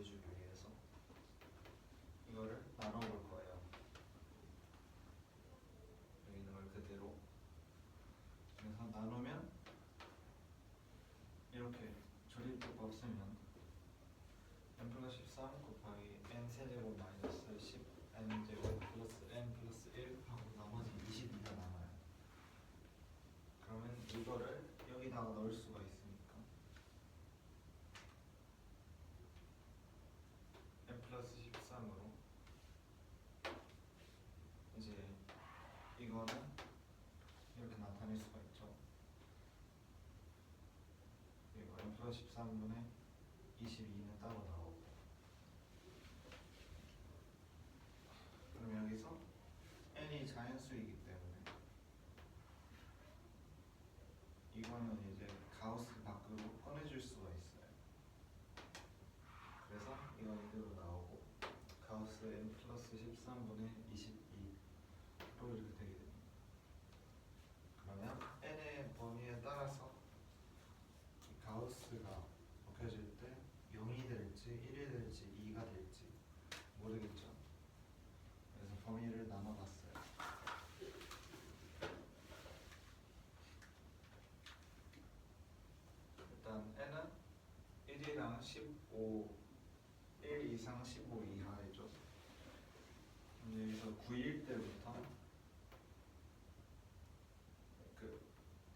보여주기 위해서 이거를 나눠볼 거예요. 여기 있는 걸 그대로. 그래서 나누면 이렇게 조립법 없으면 n 플러스 13 곱하기 n 세제곱 마이너스 10 n 제곱 플러스 n 플러스 1 하고 나머지 22가 남아요. 그러면 이거를 여기다가 넣을 수가 있으니까 n 플러스 13으로 이제 이거는 이렇게 나타낼 수가 있죠. 그리고 n 플러스 13분의 22는 따로 나오고, 그럼 여기서 n이 자연수이기 때문에 이거는 이제 가우스 밖으로 꺼내줄 수가 있어요. 그래서 이건 이대로 나오고 가우스 n 플러스 13분의 22로 이렇게 되게 됩니다. 그러면 n의 범위에 따라서 이 가우스가 곱해질 때 0이 될지 1이 될지 2가 될지 모르겠죠. 그래서 범위를 나눠봤어요. 일단 n은 1이랑 15, 1 이상 15 이하이죠. 여기서 9일 때부터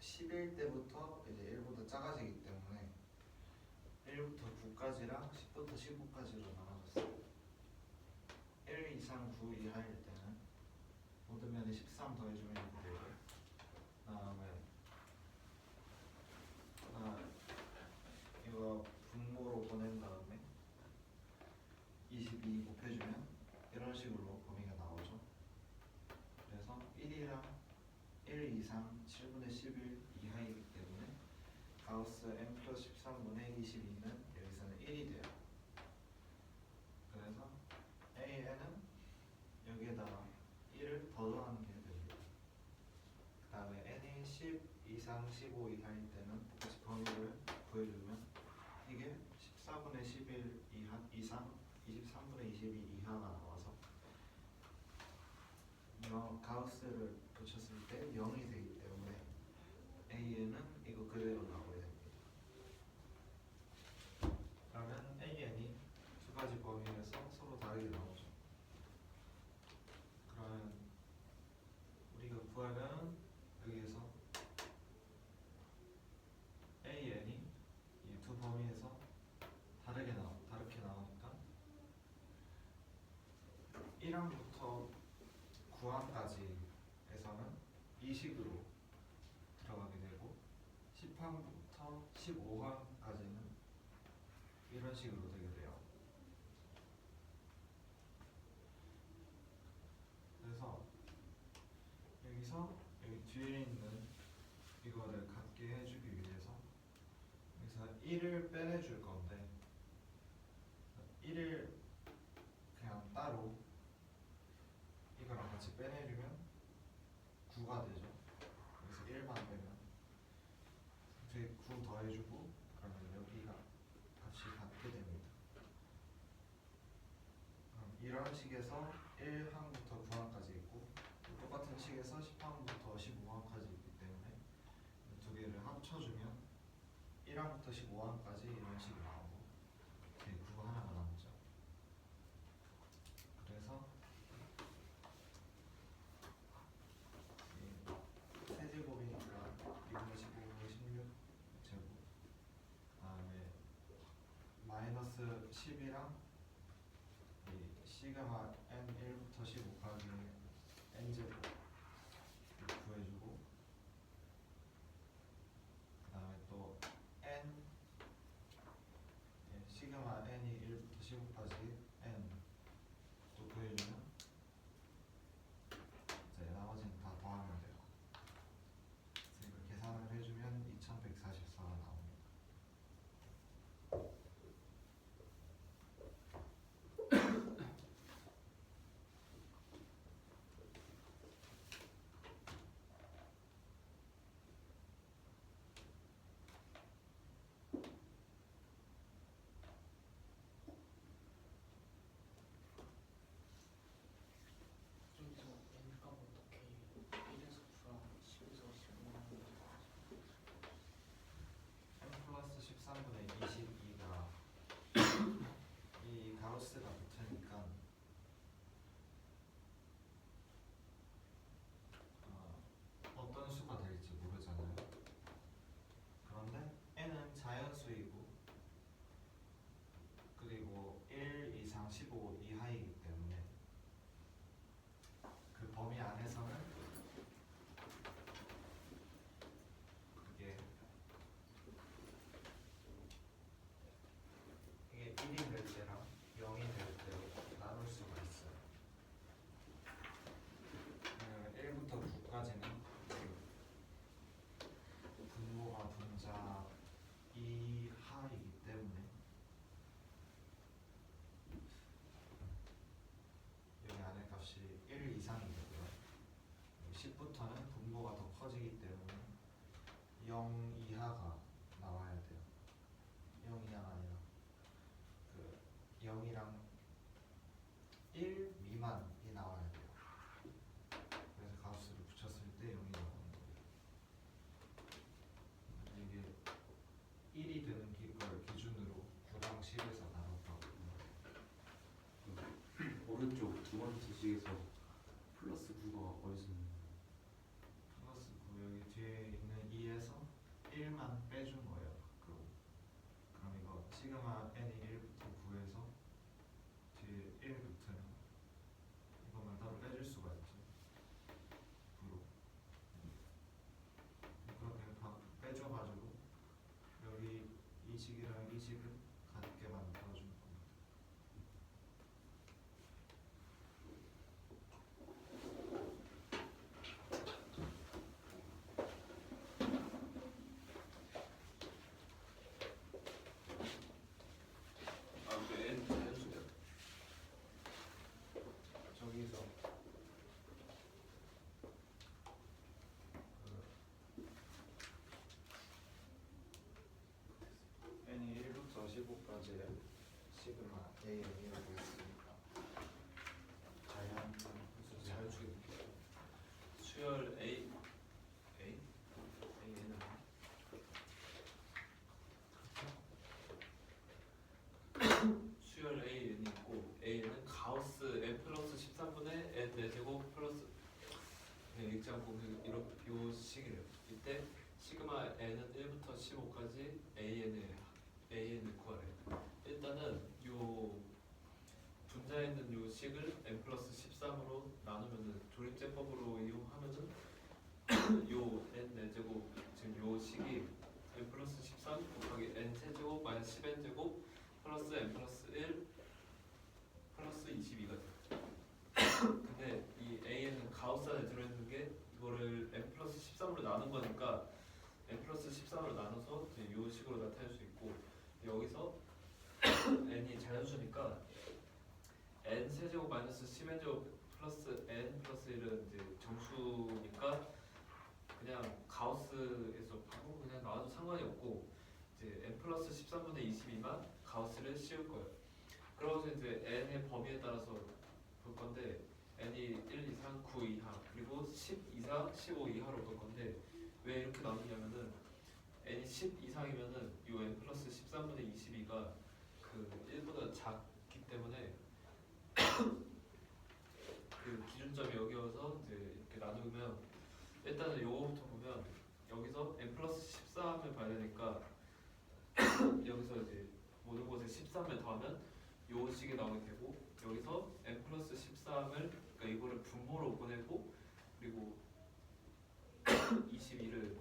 10일 때부터 이제 1보다 작아지기 때문에 1부터 9까지랑 10부터 15까지로 나눠졌어요. 1 이상 9 이하일 때는 모든 면에 13 더해주면 이렇게 되고, 그다음에 이거 분모로 보낸 다음에 22 곱해주면 이런 식으로 범위가 나오죠. 그래서 1이랑 1 이상 7분의 11 이하이기 때문에 가우스 n 플러스 13분의 22는 여기서는 1이 돼요. 그래서 AN은 여기에다가 1을 더 더하는 게 됩니다. 그 다음에 n이 10 이상 15 이하일 때는 똑같이 범위를 보여주면 이게 14분의 11 이상 23분의 22 이하가 나와서 가우스를 붙였을 때 0이 되기 때문에 AN은 이거 그대로 나오게 됩니다. 그러면 AN이 두 가지 범위에서 서로 다르게 나오죠. 그러면 우리가 구하면 여기에서 AN이 이 두 범위에서 다르게 나오니까 1항부터 9항까지에서는 이 식으로 들어가게 되고 10항부터 15항까지는 이런 식으로 되게 돼요. 그래서 여기서 여기 뒤에 있는 이거를 같게 해주기 위해서 여기서 1을 빼내줄 건데 1을 그냥 따로 이거랑 같이 빼내주면 9가 되죠. 그래서 1만 빼면 뒤에 9 더해주고 그러면 여기가 값이 같게 됩니다. 그럼 이런 식에서 1항부터 9항까지 있고 똑같은 식에서 10항부터 15항까지 있기 때문에 두 개를 합쳐주면 1항부터 15항까지 이런 식이 나오고 뒤에 9 하나가 남죠. 그래서 세제곱이니까 2분의 15분의 16 제곱, 그 다음에 마이너스 10이랑 이 시그마 n1부터 15 곱하기 n제곱 구해주고, 그 다음에 또 n 시그마 n이 1부터 15까지 n 또 구해주면 이제 나머지는 다 더하면 돼요. 그래서 이걸 계산을 해주면 2144가 나옵니다. 0 이하가 나와야 돼요. 0 이하가 아니라 그 0이랑 1 미만이 나와야 돼요. 그래서 가우스를 붙였을 때 0이 나오는 거예요. 이게 1이 되는 걸 기준으로 9랑 10에서 나눴다고. 오른쪽 두 번째 식에서 플러스 9가 어디서 있는 플러스 9 여기 뒤에 있는 2에서 1만 빼준 거예요. 밖으로. 그럼 이거 시그마 n이 1부터 9에서 뒤에 1 붙으면 이것만 따로 빼줄 수가 있죠. 9로. 그렇게 빼줘가지고 여기 이 식이랑 이 식을 같게 만들어준 겁니다. 그 n 자연수야. 저기서 n이 1부터 15까지 시그마 AN이라고 했으니까 자연수. 수열 A A는 수열 AN이 있고 A는 가우스 n 플러스 13분의 n 4제곱 플러스 그냥 읽지 않고 이렇게 요 식이래요. 이때 시그마 n은 1부터 15까지 AN을 구하래. 일단은 요 분자에 있는 요 식을 n 플러스 13으로 나누면은 조립제법으로 이용하면은 요 n 4제곱 지금 요 식이 n 플러스 13 곱하기 n 세제곱 마이너스 10n 제곱 플러스 n 플러스 1 플러스 22가 돼. 근데 이 AN은 가우스 안에 들어있는 게 이거를 n 플러스 13으로 나눈 거니까 n 플러스 13으로 나눠서 이제 요 식으로 나타낼 수 있고 여기서 n이 자연수니까 n 세제곱 마이너스 10n 제곱 플러스 n 플러스 1은 이제 정수니까 그냥 가우스에서 바로 그냥 나와도 상관이 없고 이제 n 플러스 13분의 22만 가우스를 씌울 거예요. 그러면서 이제 n의 범위에 따라서 볼 건데 n이 1 이상 9 이하 그리고 10 이상 15 이하로 볼 건데 왜 이렇게 나누냐면은 n이 10 이상이면은 이 n 플러스 13분의 22가 그 1보다 작기 때문에 그 기준점이 여기여서 이제 이렇게 나누면 일단은 요거부터 보면 여기서 n 플러스 13을 봐야 되니까 여기서 이제 모든 곳에 13을 더하면 요 식이 나오게 되고 여기서 n 플러스 13을 그러니까 이거를 분모로 보내고 그리고 22를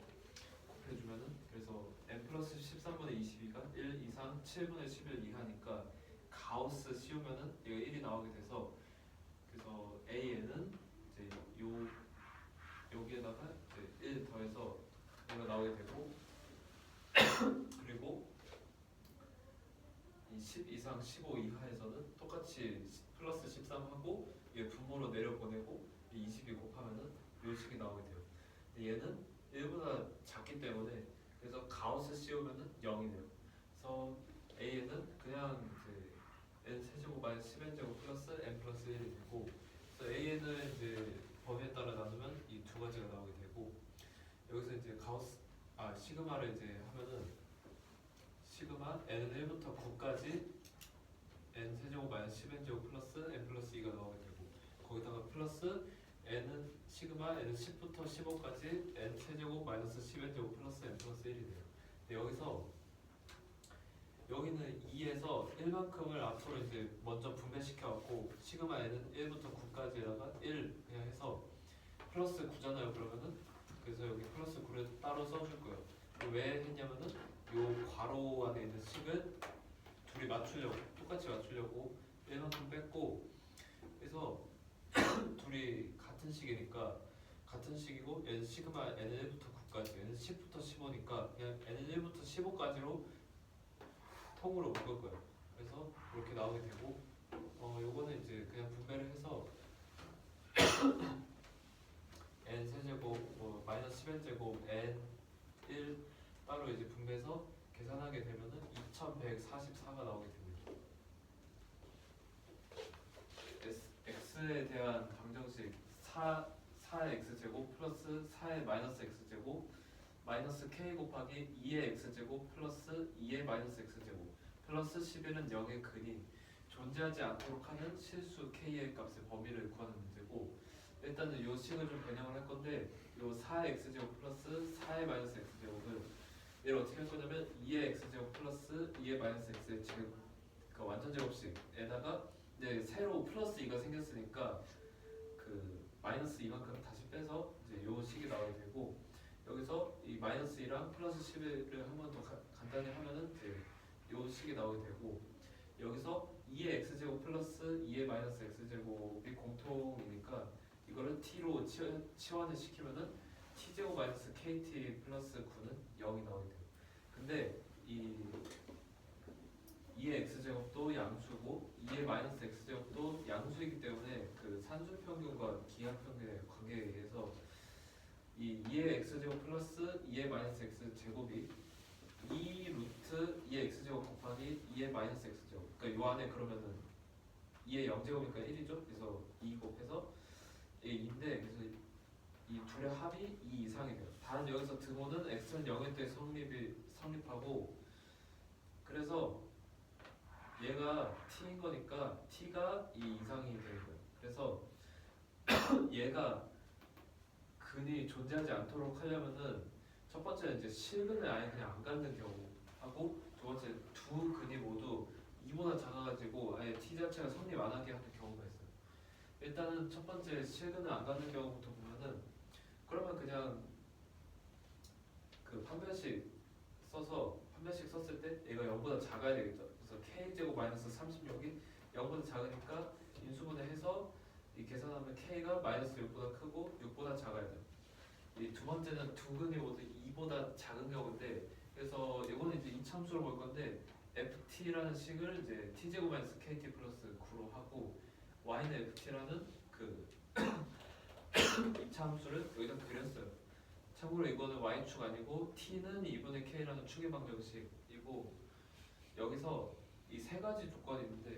곱해주면은 그래서 n 플러스 13분의 22가 1 이상 7분의 11 이하니까 가우스 씌우면은 얘가 1이 나오게 돼서 그래서 AN은 이제 여기에다가 이제 1 더해서 얘가 나오게 되고 그리고 이 10 이상 15 이하에서는 똑같이 플러스 13하고 얘 분모로 내려보내고 22 곱하면은 요 식이 나오게 돼요. 근데 얘는 1보다 작기 때문에 그래서 가우스 씌우면은 0이 돼요. 그래서 AN은 그냥 이제 n 세제곱 마이너스 10n 제곱 플러스 n 플러스 1이 되고 그래서 AN을 이제 범위에 따라 나누면 이 두 가지가 나오게 되고 여기서 이제 시그마를 이제 하면은 시그마 n은 1부터 9까지 n 세제곱 마이너스 10n 제곱 플러스 n 플러스 2가 나오게 되고 거기다가 플러스 n은 시그마 n은 10부터 15까지 n 세제곱 마이너스 10n 제곱 플러스 n 플러스 1이 돼요. 근데 여기서 여기는 2에서 1만큼을 앞으로 이제 먼저 분배시켜 갖고 시그마 n은 1부터 9까지에다가 1 그냥 해서 플러스 9잖아요. 그러면은 그래서 여기 플러스 9를 따로 써줄 거예요. 왜 했냐면은 요 괄호 안에 있는 식을 둘이 맞추려고 똑같이 맞추려고 1만큼 뺐고 그래서 둘이 같은 식이니까 같은 식이고 얘는 시그마 n은 1부터 9까지 얘는 10부터 15니까 그냥 n은 1부터 15까지로 통으로 묶을 거예요. 그래서 이렇게 나오게 되고 요거는 이제 그냥 분배를 해서 n 세제곱 마이너스 10n 제곱 n 1 2차로 이제 분배해서 계산하게 되면은 2144가 나오게 됩니다. x에 대한 방정식 4의 x제곱 플러스 4의 마이너스 x제곱 마이너스 k 곱하기 2의 x제곱 플러스 2의 마이너스 x제곱 플러스 11은 0의 근이 존재하지 않도록 하는 실수 k의 값의 범위를 구하는 문제고, 일단은 요 식을 좀 변형을 할 건데 요 4의 x제곱 플러스 4의 마이너스 x제곱을 얘를 어떻게 할 거냐면 2의 x제곱 플러스 2의 마이너스 x의 제곱, 그러니까 완전 제곱식에다가 이제 새로 플러스 2가 생겼으니까 그 마이너스 2만큼 다시 빼서 이제 요 식이 나오게 되고, 여기서 이 마이너스 2랑 플러스 11을 한 번 더 간단히 하면은 이제 요 식이 나오게 되고, 여기서 2의 x제곱 플러스 2의 마이너스 x제곱이 공통이니까 이거를 t로 치환을 시키면은 t제곱 마이너스 kt 플러스 9는 0이 나오게 돼요. 근데 이 2의 x제곱도 양수고 2의 마이너스 x제곱도 양수이기 때문에 그 산술평균과 기하평균의 관계에 의해서 이 2의 x제곱 플러스 2의 마이너스 x제곱이 2 루트 2의 x제곱 곱하기 2의 마이너스 x제곱, 그러니까 요 안에 그러면은 2의 0제곱이니까 1이죠. 그래서 2 곱해서 2인데, 그래서 이 둘의 합이 2 이상이 돼요. 단 여기서 등호는 x는 0일 때 성립하고, 그래서 얘가 t인 거니까 t가 2 이상이 되는 거예요. 그래서 얘가 근이 존재하지 않도록 하려면은 첫 번째는 이제 실근을 아예 그냥 안 갖는 경우 하고, 두 번째 두 근이 모두 2보다 작아가지고 아예 t 자체가 성립 안 하게 하는 경우가 있어요. 일단은 첫 번째 실근을 안 갖는 경우부터 보면은, 그러면 그냥 그 판별식 썼을 때 얘가 0보다 작아야 되겠죠. 그래서 k제곱 마이너스 36이 0보다 작으니까 인수분해 해서 이 계산하면 k가 마이너스 6보다 크고 6보다 작아야 돼요. 이 두 번째는 두 근이 모두 2보다 작은 경우인데, 그래서 이거는 이제 이참수로 볼 건데 ft라는 식을 이제 t제곱 마이너스 kt 플러스 9로 하고, y는 ft라는 그 이참수를 여기다 그렸어요. 참고로 이거는 y축 아니고 t는 2분의 k라는 축의 방정식이고, 여기서 이 세 가지 조건이 있는데,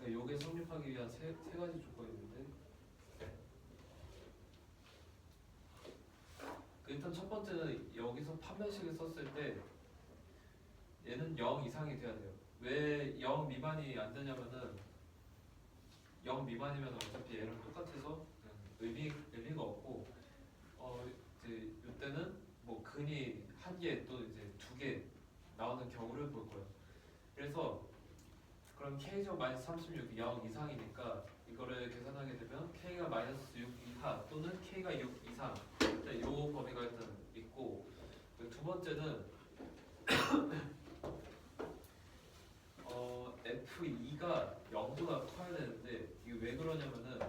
네, 요게 성립하기 위한 세 가지 조건이 있는데, 일단 첫 번째는 여기서 판별식을 썼을 때 얘는 0 이상이 돼야 돼요. 왜 0 미만이 안 되냐면은 0 미만이면 어차피 얘랑 똑같아서 의미가 없고, 이제 이때는 뭐 근이 한 개 또 이제 두 개 나오는 경우를 볼 거예요. 그래서 그럼 k제곱 마이너스 36이 0 이상이니까 이거를 계산하게 되면 k가 마이너스 6 이하 또는 k가 6 이상, 일단 요 범위가 일단 있고, 두 번째는 F2가 0보다 커야 되는데, 이게 왜 그러냐면은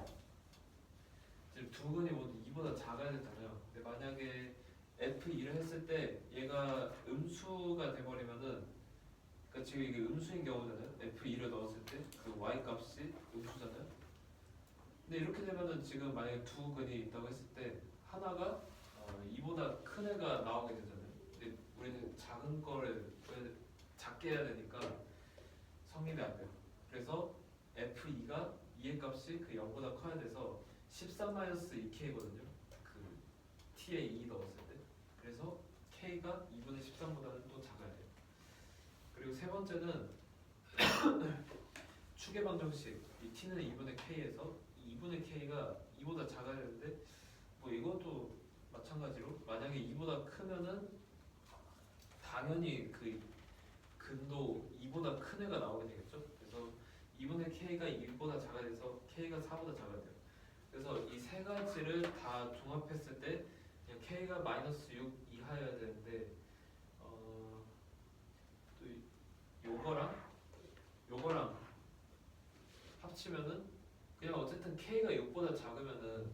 지금 두 근이 모두 2보다 작아야 되잖아요. 근데 만약에 F2를 했을 때 얘가 음수가 돼버리면은, 그러니까 지금 이게 음수인 경우잖아요. F2를 넣었을 때 그 y 값이 음수잖아요. 근데 이렇게 되면은 지금 만약에 두 근이 있다고 했을 때 하나가 2보다 큰 애가 나오게 되잖아요. 근데 우리는 작은 거를 작게 해야 되니까 성립이 안 돼요. 그래서 F2가 2의 값이 그 0보다 커야 돼서 13-2k거든요. 그 t에 2 넣었을 때. 그래서 k가 2분의 13보다는 또 작아야 돼요. 그리고 세 번째는 축의 방정식, 이 t는 2분의 k에서 2분의 k가 2보다 작아야 되는데, 뭐 이것도 마찬가지로 만약에 2보다 크면은 당연히 그 근도 2보다 큰 애가 나오게 되겠죠. 그래서 2분의 k가 2보다 작아야 돼서 k가 4보다 작아야 돼요. 그래서 이 세 가지를 다 종합했을 때 그냥 k가 마이너스 6 이하여야 되는데, 또 요거랑 합치면은 그냥 어쨌든 k가 6보다 작으면은,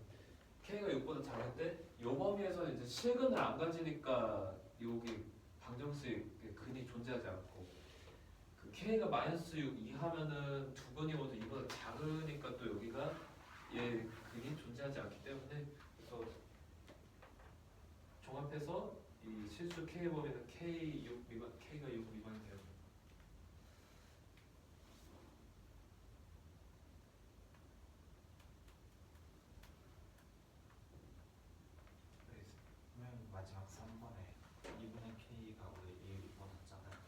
k가 6보다 작을 때 요 범위에서는 이제 실근을 안 가지니까 여기 방정식 근이 존재하지 않고, 그 k가 마이너스 6 이하면은 두 근이 모두 이보다 작으니까 또 여기가 얘 근이 존재하지 않기 때문에, 그래서 종합해서 이 실수 K의 범위는 K6 미만, K가 6 미만이 돼요. 그러면 마지막 3번에 2분의 K가 원래 1보다 작으면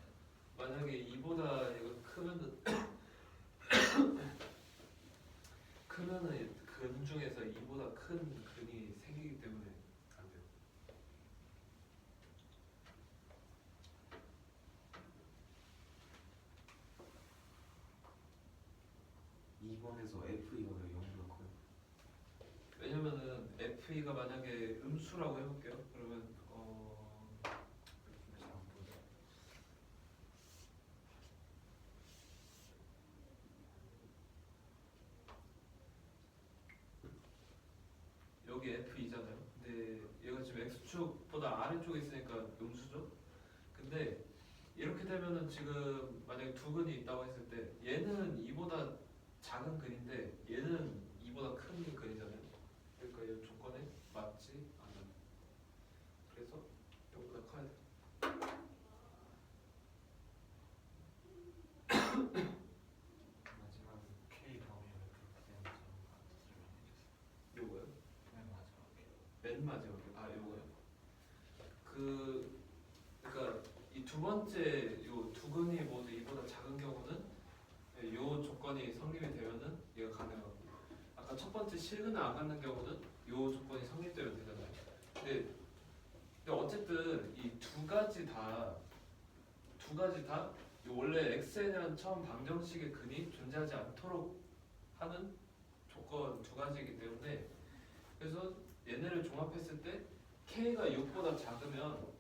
만약에 2보다 이거 크면은 근 중에서 2보다 큰 근이 생기기 때문에 안 돼요. 2번에서 FE가 왜 0보다 커요? 왜냐면은 FE가 만약에 음수라고 해볼게요. 그러면 잘안 보여. 여기 F2잖아요. 근데 얘가 지금 X축보다 아래쪽에 있으니까 음수죠? 근데 이렇게 되면은 지금 만약에 두 근이 있다고 했을 때 얘는 2보다 작은 근인데 얘는 2보다 큰 근이잖아요. 그러니까 이 조건에 맞지 않아요. 그래서 이거보다 커야 돼. 마지막에 K 범위를 그렇게 되는지 설명해주세요. 요거요? 맨 마지막에. 맨 마지막에 요거요. 그러니까 이 두 번째 요 두 근이 모두 이보다 작은 경우는 요 조건이 성립이 되면은 얘가 가능하고, 아까 첫 번째 실근을 안 갖는 경우는 요 조건이 성립되면 되잖아요. 근데 어쨌든 이 두 가지 다 원래 xn이라는 처음 방정식의 근이 존재하지 않도록 하는 조건 두 가지이기 때문에, 그래서 얘네를 종합했을 때 k가 6보다 작으면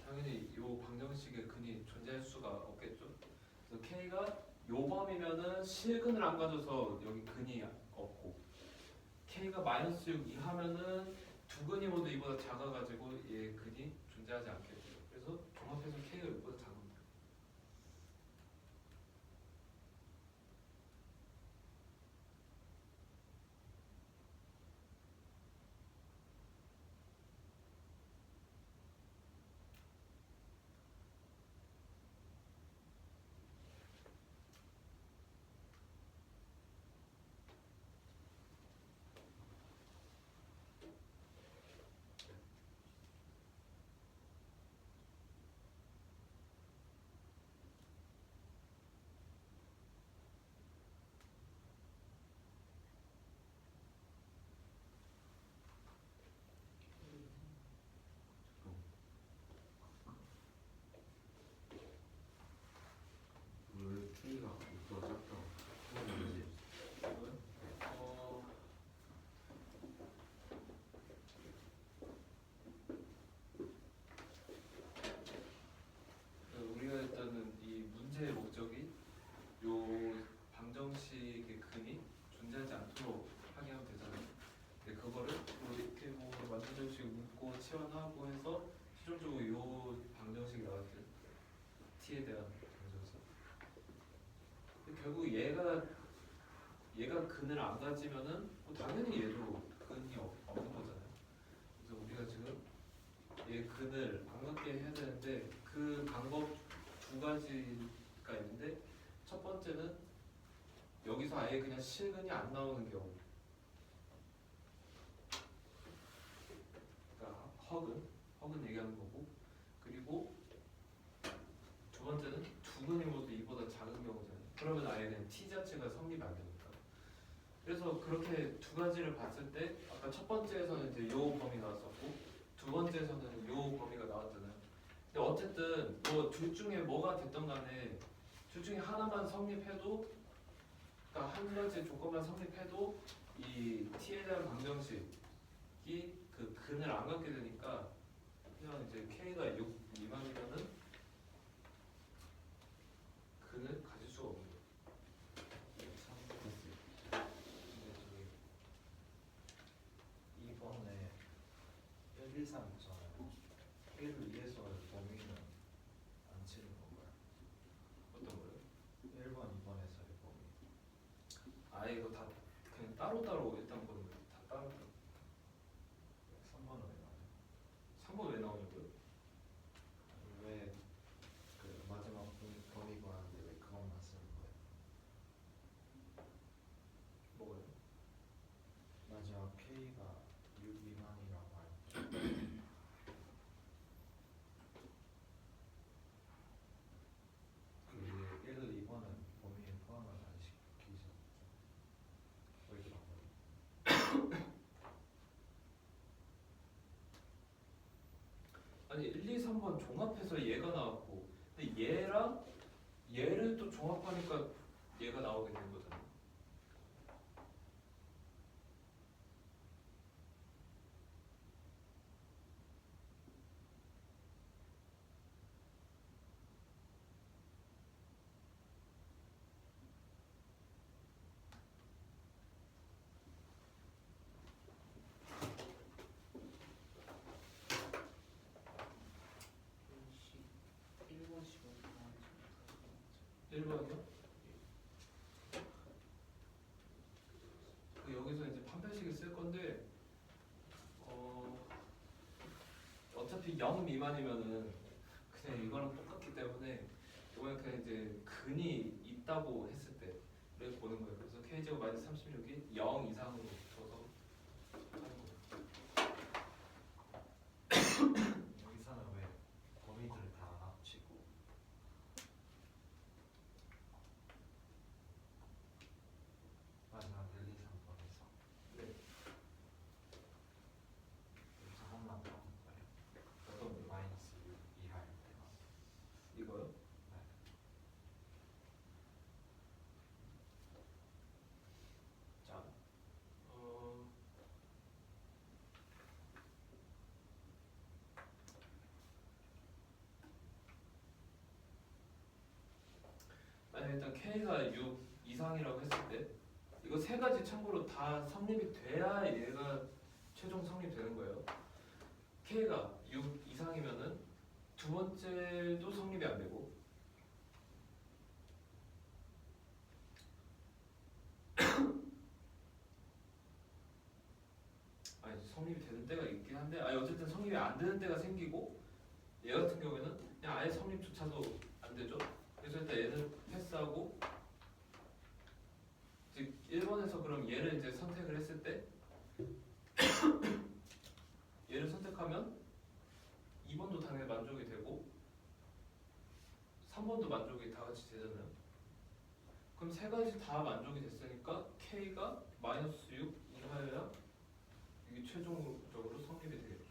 당연히 이 방정식의 근이 존재할 수가 없겠죠. 그래서 k가 요 범위면은 실근을 안 가져서 여기 근이 없고, k가 마이너스 6 이하면은 두 근이 모두 이보다 작아가지고 얘 근이 존재하지 않게 돼요. 그래서 종합해서 k가 6보다 작습니다. 왜 K가 6보다 작다고? 그건 뭐지? 우리가 일단은 이 문제의 목적이 요 방정식의 근이 존재하지 않도록 하게 하면 되잖아요. 근데 그거를 뭐 이렇게 뭐 만들어식 묶고 치환하고 해서 최종적으로 요 방정식이 나왔죠. t에 대한 방정식. 근데 결국 얘가 근을 안 가지면은 뭐 당연히 얘도 근이 없는 거잖아요. 그래서 우리가 지금 얘 근을 안 갖게 해야 되는데 그 방법 두 가지가 있는데, 첫 번째는 여기서 아예 그냥 실근이 안 나오는 경우, 그러니까 허근 얘기하는 거고, 그리고 두 번째는 두 근이 모두 이보다 작은 경우잖아요. 그러면 아예 그냥 t 자체가 성립이 안 되니까. 그래서 그렇게 두 가지를 봤을 때 아까 첫 번째에서는 이제 요 범위 나왔었고 두 번째에서는 요 범위가 나왔잖아요. 근데 어쨌든 뭐 둘 중에 뭐가 됐던 간에 둘 중에 하나만 성립해도, 그러니까 한 가지 조건만 성립해도 이 t에 대한 방정식이 그 근을 안 갖게 되니까 그냥 이제 k가 6 미만이면은 근을 가질 수가 없는 거예요. 근데 저기 2번에 1, 2, 3 있잖아요. 1을 위해서 범위는 안 치는 건가요? 어떤 거예요? 1번, 2번에서의 범위. 아 이거 다 그냥 따로따로 일단 보는 거예요. 다 따로. 3번은 K가 6 미만이라고 알죠. 그 1, 2번은 범위에 포함을 안 시키셨죠. 왜 그런 거예요? 아니 1, 2, 3번 종합해서 얘가 나왔고 근데 얘랑 얘를 또 종합하니까 얘가 나오게 된 거잖아. 일본식 1번이요? 그 여기서 이제 판별식을 쓸 건데 어차피 0 미만이면은 그냥 이거랑 똑같기 때문에 이번에 그냥 이제 근이 있다고 했을 때를 보는 거예요. 그래서 k제곱 마이너스 36이 0 이상으로 붙어서 하는 거예요. 여기서는 왜 범위들을 다 합치고 마지막 1, 2, 3번에서 네. 여기서 한번 나온 거예요. 어떤 거? 마이너스 6 이하일 때만. 이거요? 네. 자, 아니 일단 k가 6 이상이라고 했을 때 이거 세 가지 참고로 다 성립이 돼야 얘가 최종 성립되는 거예요. k가 6 이상이면은 두 번째도 성립이 안 되고 아니 성립이 되는 때가 있긴 한데 아니 어쨌든 성립이 안 되는 때가 생기고 얘 같은 경우에는 그냥 아예 성립조차도 안 되죠. 그래서 일단 얘는 패스하고 즉 1번에서 그럼 얘를 이제 선택을 했을 때 얘를 선택하면 2번도 당연히 만족이 되고 3번도 만족이 다 같이 되잖아요. 그럼 세 가지 다 만족이 됐으니까 k가 마이너스 6 이하여야 이게 최종적으로 성립이 되겠죠.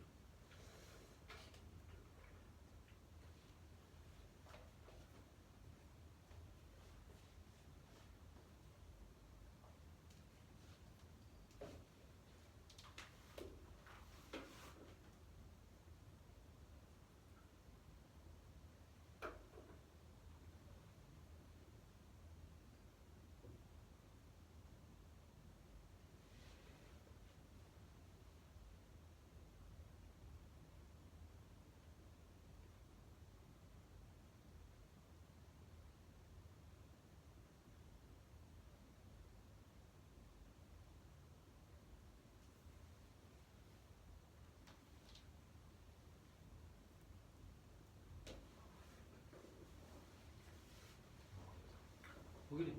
보기리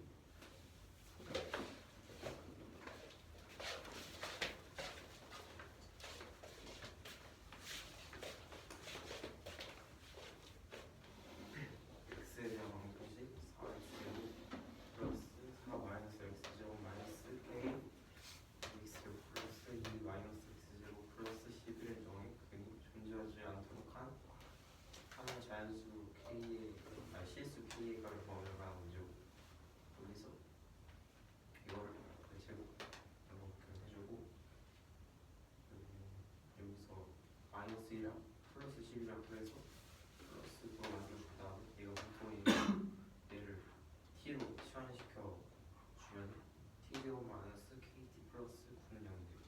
x에 대한 방정식 4x제곱 플러스 4 마이너스 x제곱 마이너스 k x제곱 플러스 2 마이너스 x제곱 플러스 11의 경우에 근이 존재하지 않도록 한 자연수 k의 실수 k의 값을 범위로 가는 문제고 여기서 이거를 제곱 이렇게 해주고 여기서 마이너스 1이랑 플러스 10이랑 그래서 플러스 또 만들어준 다음에 얘가 분포인 얘를 t로 치환시켜 주면 t제곱 마이너스 kt 플러스 9는 0이 돼요.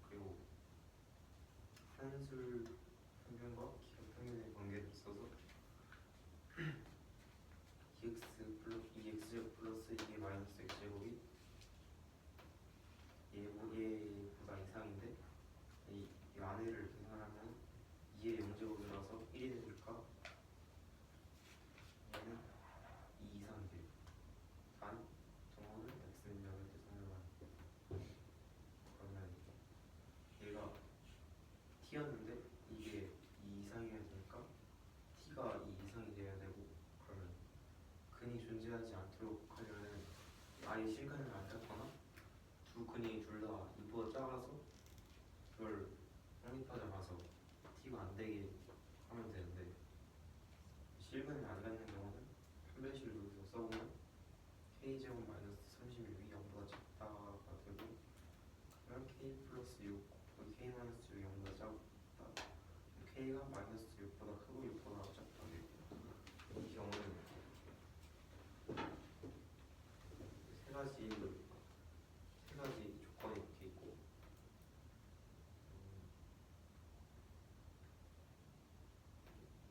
그리고 한술 평균과 기하 평균의 관계를 써서 2x제곱 플러스 2 마이너스 x제곱이 얘보다 이상인데 이 안에를 계산하면 2의 0제곱이라서 1이 되니까 t였는데 이게 2 이상이어야 되니까 t가 2 이상이 돼야 되고 그러면 근이 존재하지 않도록 하려면 아예 실근을 안 잡거나 두 근이 둘 다 2보다 작아서 그걸 성립하자 봐서 t가 안 되게 하면 되는데 실근을 안 갖는 경우는 판별식을 여기서 써보면 k제곱 마이너스 36이 0보다 작다가 되고 그러면 k 플러스 6 k 마이너스 6이 0보다 작다 k가 마이너스 6보다 크고 6보다 작다 이 경우는 세 가지 조건이 이렇게 있고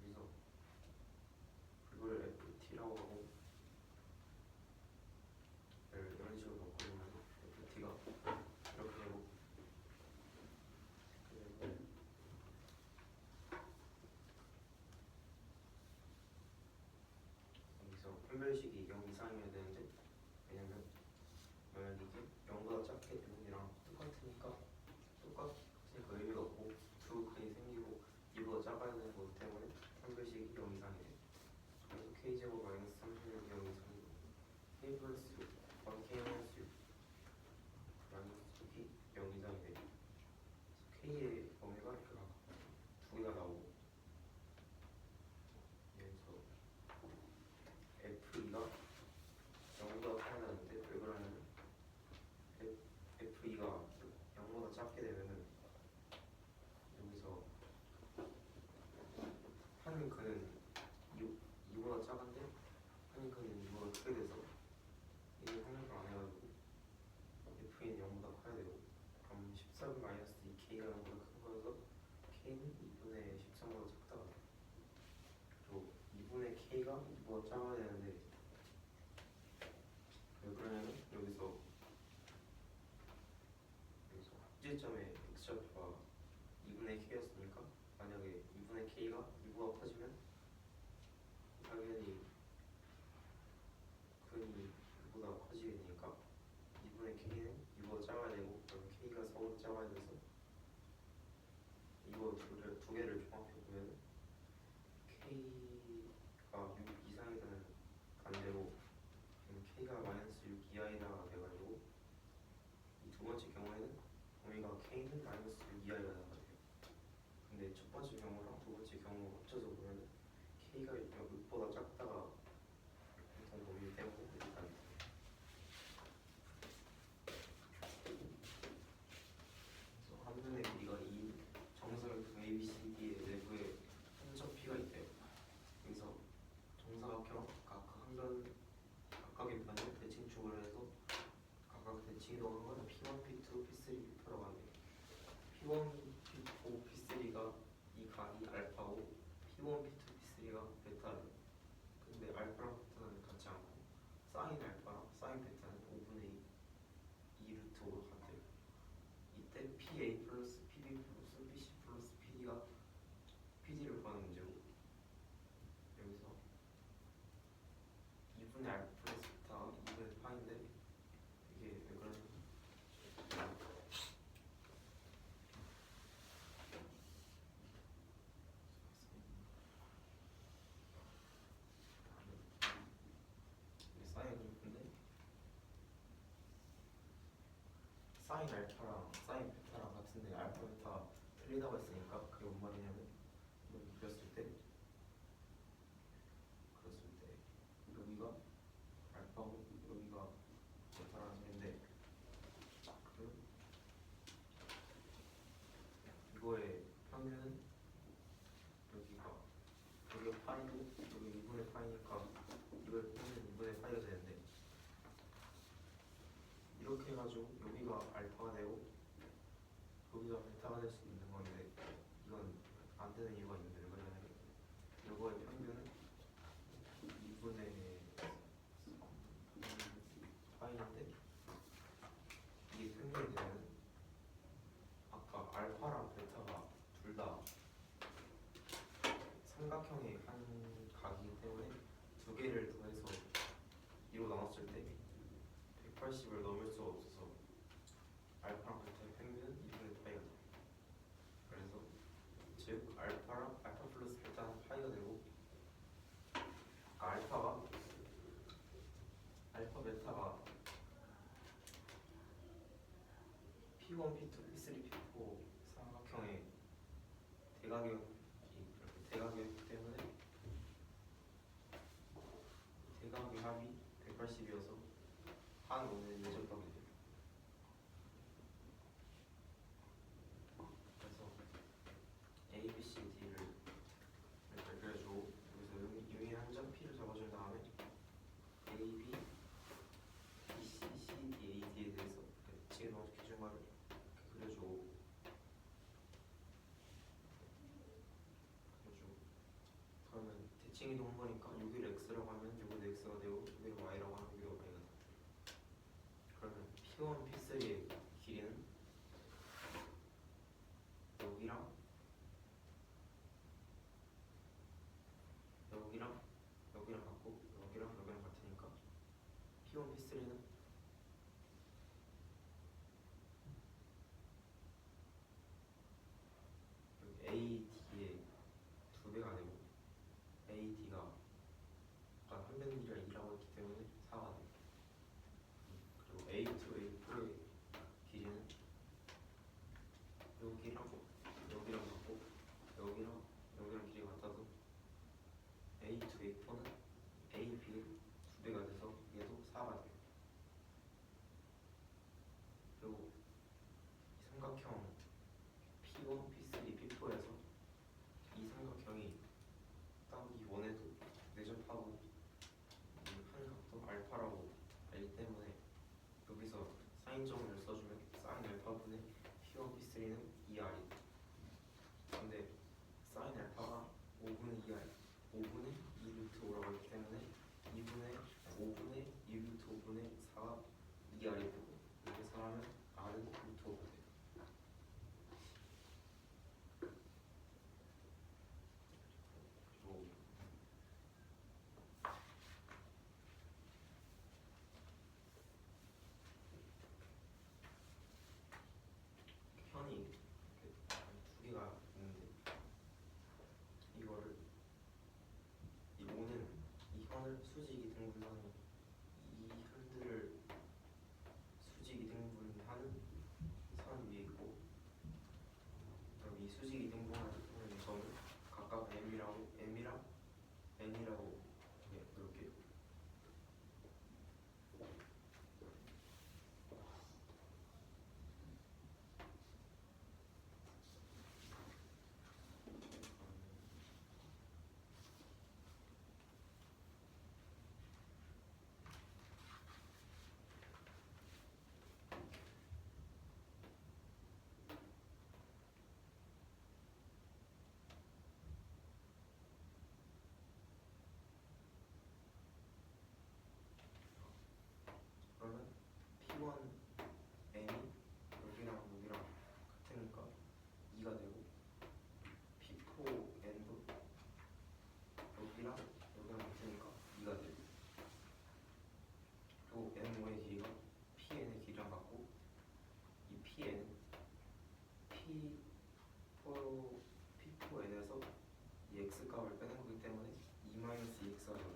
여기서 그걸 ft라고 하고 이런 식으로 바꾸면 ft가 이렇게 되고 그리고 여기서 판별식이 0 이상이어야 되는데 왜냐면 만약 이게 0보다 작게 되는 이랑 똑같으니까 의미가 없고 두 근이 생기고 2보다 작아야 되는 거기 때문에 판별식이 0 이상이 돼. 그래서 k제곱 마이너스 36이 0 이상이고 k 플러스 6 k 마이너스 6 마이너스 6이 0 이상이 돼. k의 범위가 이렇게 두 개가 나오고 그래서 f2가 0보다 커야 되는데 왜 그러냐면 f2가 0보다 작게 되면은 여기서 한 근은 2보다 작은데 한 근은 2보다 크게 돼서 이게 확률을 안 해가지고 f는 0보다 커야 되고 그럼 14분 마이너스 2k가 0보다 큰 거여서 k는 2분의 13보다 작다가 돼. 그리고 2분의 k가 2보다 작아야 되는데 왜 그러냐면 여기서 합계점의 x좌표가 2분의 k였으니까 만약에 2분의 k가 2보다 커지면 당연히 근이 2보다 커지게 되니까 2분의 k는 2보다 작아야 되고 그럼 k가 4보다 작아야 돼서 이거 두 개를 종합해 보면 k가 6 이상이 되는 반대로 k가 마이너스 6 이하이다가 돼가지고 이 두 번째 경우에는 범위가 k는 마이너스 6 이하이가 돼요. 근데 첫 번째 경우랑 두 번째 경우 합쳐서 보면 k가 6보다 작다가 일단 범위 때문에 일단 그래서 한 면의 길이가 이 정사각형 ABCD의 내부에 한접 P가 있대요. 여기서 정사각형 각각 한 면 각각의 면을 대칭축을 해서 각각 대칭 이동한 건 P1, P2, P3, P4라고 하네요. P1, P2, P3가 이 각이 알파고 P1, P2, P3가 베타래요. 근데 알파랑 베타는 같지 않고 사인 알파랑 사인 베타는 5분의 2 루트 5가 같아요. 이때 PA 플러스 PB 플러스 PC 플러스 PD가 PD를 구하는 문제고 여기서 2분의 알파 플러스 베타가 2분의 파인데 이게 왜 그러냐면 사인 그래프인데 사인 알파랑 사인 베타랑 같은데 알파 베타가 틀리다고 했으니까 그게 뭔 말이냐면 여기 그렸을 때 여기가 알파고 여기가 베타라는 소리인데 이거의 평균은 여기가 파이고 여기 2분의 파이니까 이거의 평균은 2분의 파이가 되는데 이렇게 해가지고 여기가 알파가 되고 여기가 베타가 될 수 있는 건데 이건 안 되는 이유가 있는데 왜 그러냐면 이거의 평균은 2분의 파이인데 이게 평균이 되면 아까 알파랑 베타가 둘 다 삼각형의 한 각이기 때문에 두 개를 더해서 2로 나눴을 때 180을 넘을 수가 없어서 알파랑 베타의 평균은 2분의 파이가 돼요. 그래서 P1, P2, P3, P4 삼각형의 대각이 이렇게 대각이었기 때문에 대각의 합이 180이어서 한 오는 예절각이 돼요. 그래서 A, B, C, D를 이렇게 그려주고 여기서 유의한 점 P를 잡아준 다음에 A, B, B, C, C, D, A, D에 대해서 지금 먼저 기준말을 이렇게 그려주고 그러면 대칭이동 한 거니까 여기를 X라고 하면 여기도 X가 되고 여기를 Y라고 하면 여기가 Y가 돼요. 그러면 P1, P3의 길이는 여기랑 여기랑 여기랑 같고 여기랑 여기랑 같으니까 P1, P3는 여기 AD의 2배가 되고 AD가 아까 한 변 길이가 2라고 했기 때문에 4가 돼요. 그리고 A2, A4의 길이는 여기랑 여기랑 같고 여기랑 여기랑 길이가 같아서 A2, A4는 AB의 2배가 돼서 얘도 4가 돼요. 그리고 이 삼각형 P1, P3, P4에서 이 삼각형이 딱 이 원에도 내접하고 한 각도 알파라고 알기 때문에 여기서 사인점을 써주면 사인 알파분의 P1, P3는 2R이 돼. 근데 사인 알파가 5분의 2R 5분의 2루트 5라고 했기 때문에 2분의 5분의 2루트 5분의 4가 2R이 되고 이렇게 사하면 R은 루트 5가 돼요. 그리고 현이 이렇게 두 개가 있는데 이거를 이 5는 이 현을 수직 이등분하는 이 현들을 수직 이등분하는 선 위에 있고 그럼 이 수직 이등분하는 점을 각각 M이랑 N이라고 이렇게 그러면 P1 N이 여기랑 여기랑 같으니까 2가 되고 P4 N도 여기랑 여기랑 같으니까 2가 되고 그리고 N5의 길이가 PN의 길이랑 같고 이 PN은 P4N에서 이 X값을 빼는 거기 때문에 2-2X가 되고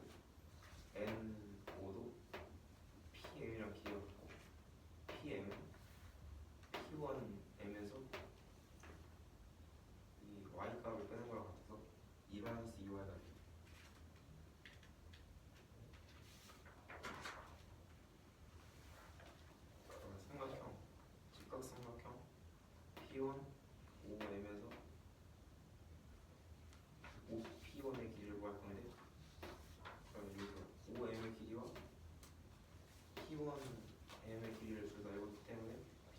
N5도 PM이랑 길이가 같고 PM은 P1M에서 이 Y값을 빼는 거랑 같아서 2-2Y가 돼요. 그러면 삼각형, 직각삼각형 P1, 5M에서 5P1의 길이를 구할 건데 그럼 여기서 5M의 길이와 P1M의 길이를 둘 다 알고 있기 때문에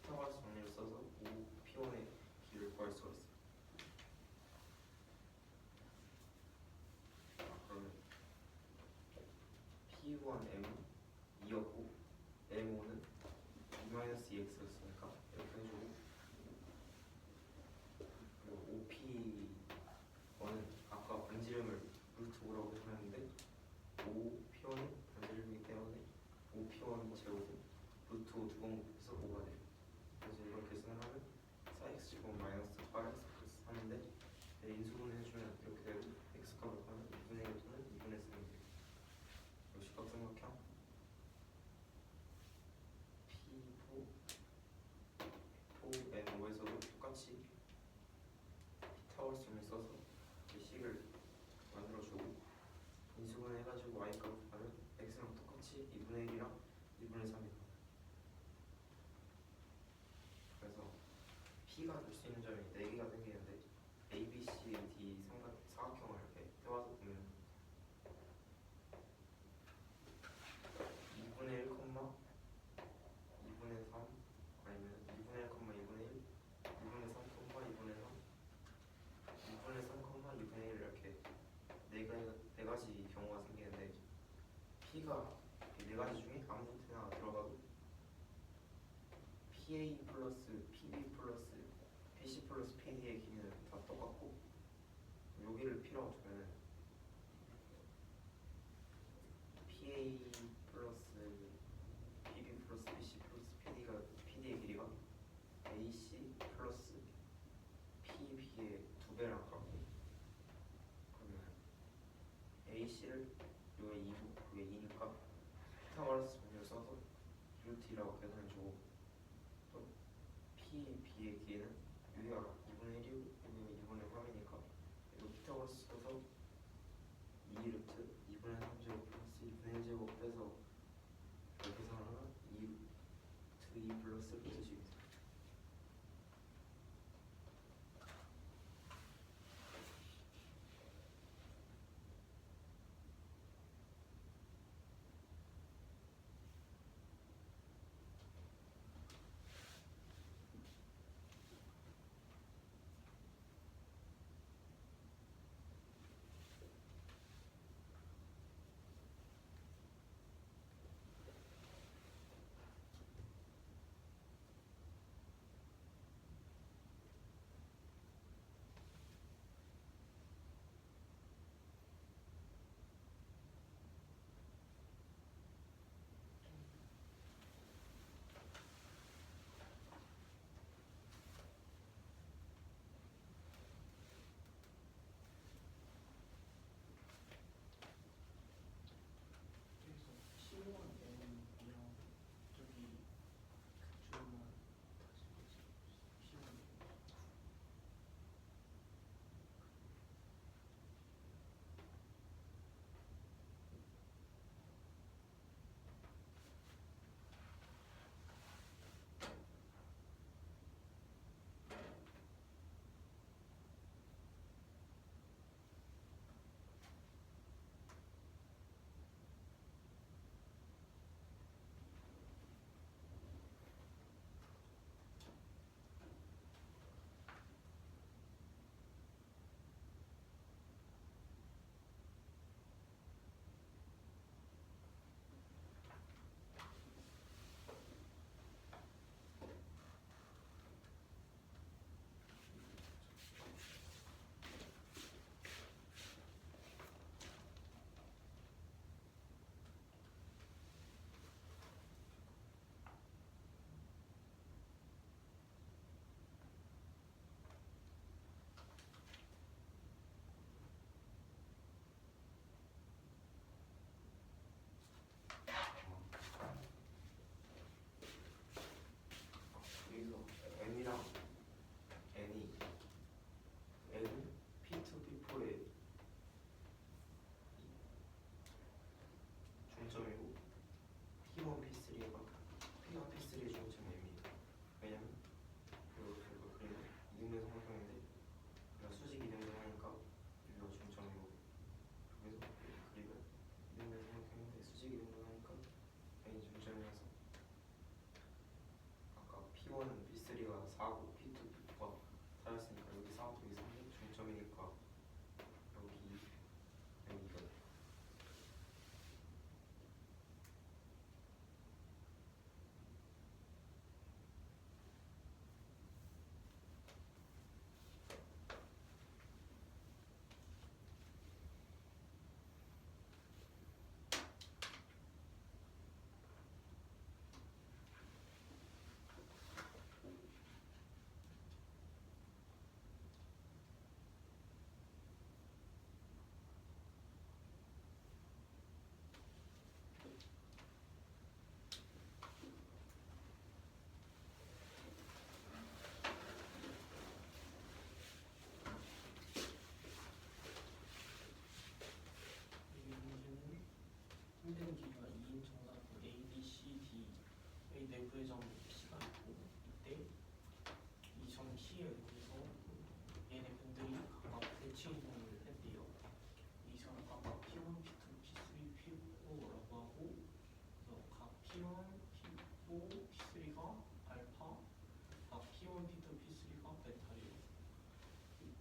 피타고라스 정리를 써서 5P1의 길이를 구할 수가 있어요. 그러면 P1M은 2였고 M5는 2-2X였으니까 이렇게 해주고 그리고 5P1은 아까 반지름을 루트 5라고 했는데 5P1은 반지름이기 때문에 5P1 제곱은 루트 5 두 번 곱해서 5가 돼요. 그래서 이걸 계산을 하면 4x 제곱 마이너스 8x 플러스 3인데 인수분해 해주면 이렇게 되고 x값을 하면 2분의 1 또는 2분의 3이 돼요. 그리고 직각삼각형 P4 가지고 y 값하면 x랑 똑같이 2분의 1이랑 2분의 3이 나와요. 그래서 p가 될 수 있는 점이 4개가 생기는데 a, b, c, d 사각형을 이렇게 떼와서 보면 2분의 1, 2분의 3 아니면 2분의 1, 2분의 1, 2분의 3, 2분의 3, 2분의 3, 2분의 1 이렇게 네 가지 경우가 생기는데 p가 이 네 가지 중에 아무 데나 들어가도 PA 플러스 PB 플러스 PC 플러스 PD의 길이는 다 똑같고 여기를 P라고 두면은 PA 플러스 PB 플러스 PC 플러스 PD의 길이가 AC 플러스 PB의 2배랑 같고 그러면 AC를 여기 2고 그게 2니까 피타고라스 법칙을 써서 루트 2라고 계산해주고 또 PB의 길이는 여기가 2분의 1이고 여기가 2분의 3이니까 이거 피타고라스 써서 2루트 2분의 3제곱 플러스 2분의 1제곱 빼서 이렇게 계산하면 2루트 2 플러스 루트 10 네,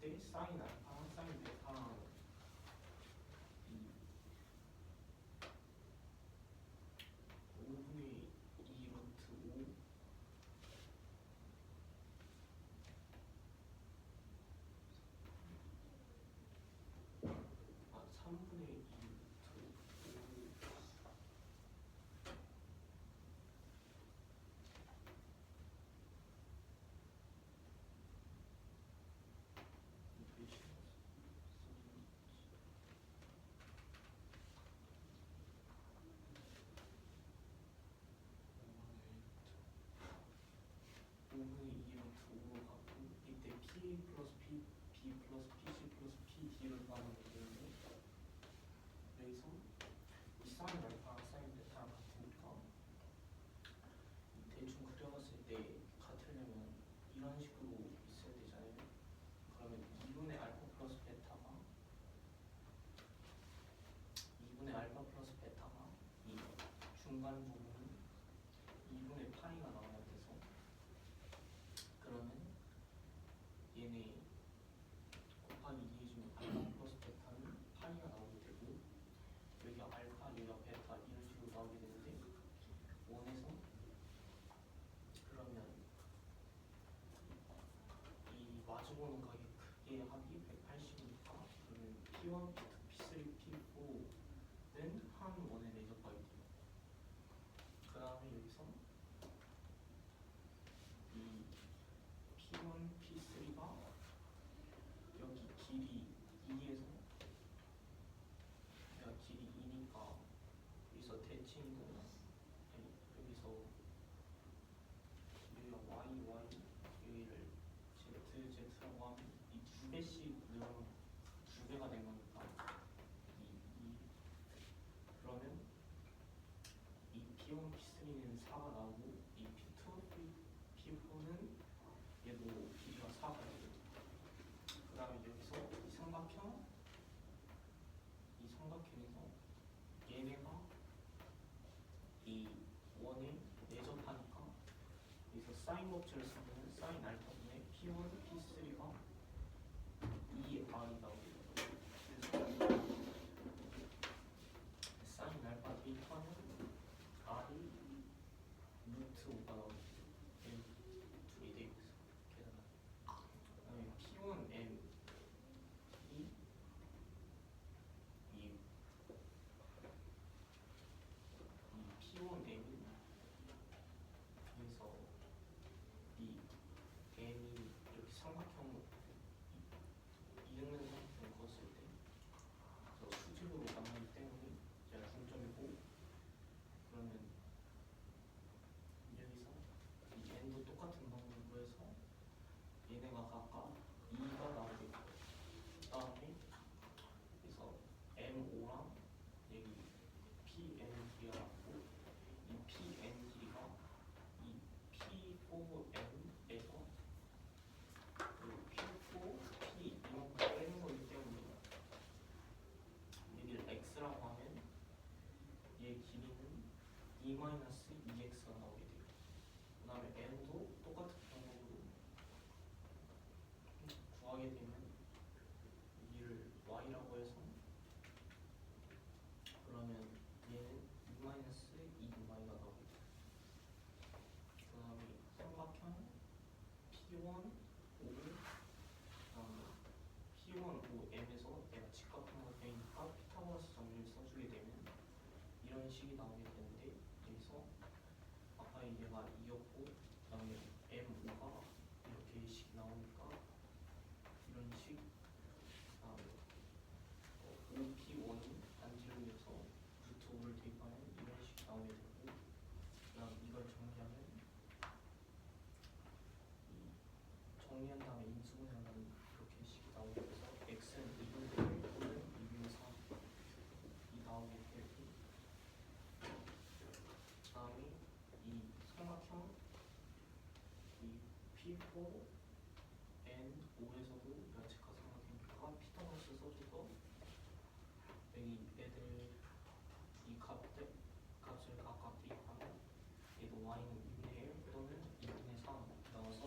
이때 사인 알파, 사인 베타랑 이 5분의 2 루트 5 3분의 2 루트 5 5분의 2 루트 5로 갖고 이때 P 플러스 P, B 플러스 PC 플러스 PD를 나누면 되는데 여기서 이 사인 알파, 사인 베타랑 같으니까 이 대충 그려봤을 때 같으려면 이런 식으로 있어야 되잖아요. 그러면 2분의 알파 플러스 베타가 2분의 알파 플러스 베타가 이 중간 부분은 2분의 파이가 나와야 돼서 그러면 얘네 곱하기 2 해주면 알파 플러스 베타는 파이가 나오게 되고 여기 알파, 여기가 베타 이런 식으로 나오게 되는데 원에서 그러면 이 마주보는 각의 크기의 합이 180이니까 그러면 P1, P2, P3, P4는 한 원에 내접하게 돼요. 그 다음에 여기서 이 P1, P3가 여기 길이 2에서 여기가 길이 2니까 여기서 대칭이고 여기서 여기가 Y, Y 여기를 Z, Z라고 하면 이 두 배씩 늘어나면 두 배가 된 거니까 그러면 이 P1, P3는 4가 나오고 이 P2, P4는 얘도 길이가 4가 돼요. 그 다음에 여기서 이 삼각형에서 얘네가 이 원에 내접하니까 여기서 사인 법칙을 쓰면 사인 알파분의 P1, P3가 2R이 나오게 돼요. 그래서 사인 알파 베이터는 R이 루트 5가 나오게 돼요. 둘이 되고 있어. 계산하면. 그다음에 P1M 이 P1M이 그래서 이 M이 이렇게 삼각형 이등변 삼각형 그었을 때 수직으로 남기 때문에 제가 중점이고 그러면 여기서 이 n도 똑같은 방법으로 해서 얘네가 각각 2가 나오게 돼요. 그 다음에 그래서 M5랑 여기 PN 길이가 나오고 이 PN 길이가 이 P4N에서 Q4P 이만큼 빼는 거기 때문에 여기를 X라고 하면 얘 길이는 2-2X가 나오게 돼요. 그 다음에 N도 똑같은 방법으로 구하게 되면 이를 Y라고 해서 그러면 얘는 2-2Y가 나오게 돼요. 그 다음에 삼각형 P1, 5 그다음에 P1, 5M에서 내가 직각삼각형이니까 피타고라스 정리를 써주게 되면 이런 식이 나오게 되는데 여기서 아까 얘가 2였고 그 다음에 M5가 이렇게 식이 나오니까 이런 식 그다음에 OP1은 안지름에서 루트 5를 대입하면 이런 식이 나오게 되고 그 다음 이걸 정리하면 정리한 다음에 인수분해한 다음에 이렇게 식이 나오게 돼서 x는 2분의 1 또는 2분의 3이 나오게 되고 그 다음에 이 삼각형 이 P4 N5에서도 면책화 삼각형이니까 피타고라스 써줘서 여기 애들 이 값을 각각 대입하면 얘도 y는 2분의 1 또는 2분의 3 나와서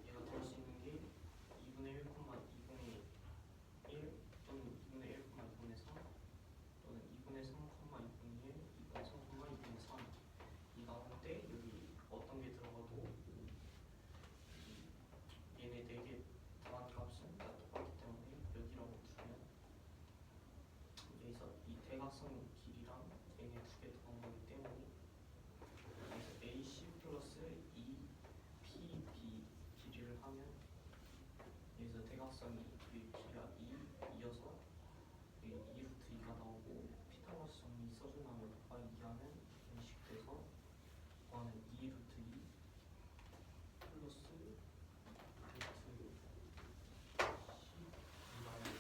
얘가 될 수 있는 게 2분의 1 2가 2하면 인식돼서 이거는 2 루트 2 플러스 루트 12마이너스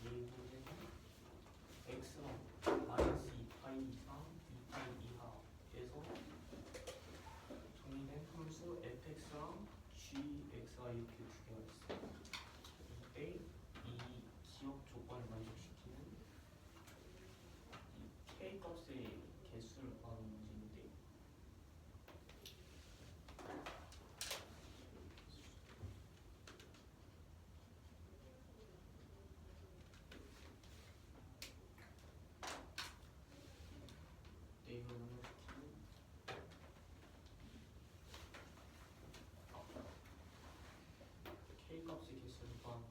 얘는 x는 마이너스 2파이 이상 2파이 이하에서 정의된 함수 fx랑 gx가 이렇게 두 개가 있어요. 이때 이 기억 조건을 만족시키는 이 k 값의 개수를 구하는 문제인데 이걸 만족시키는 k 값의 개수를 구하는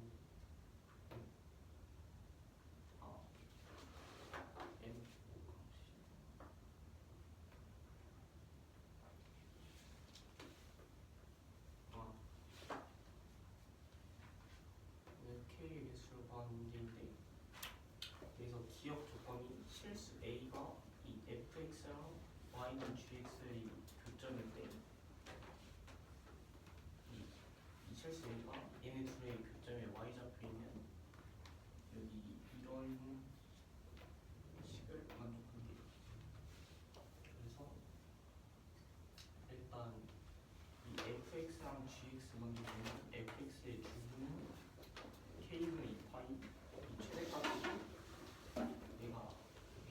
n k의 개수를 구하는 문제인데 여기서 기억 조건이 실수 a가 이 fx랑 y는 gx의 교점인데 이 실수 a가 얘네 둘의 교점에 y 잡혀있는 여기 이런 식을 만족합니다. 그래서 일단 이 fx랑 gx 먼저 보면 fx의 주분은 k분의 2파이 이 최대값이 얘가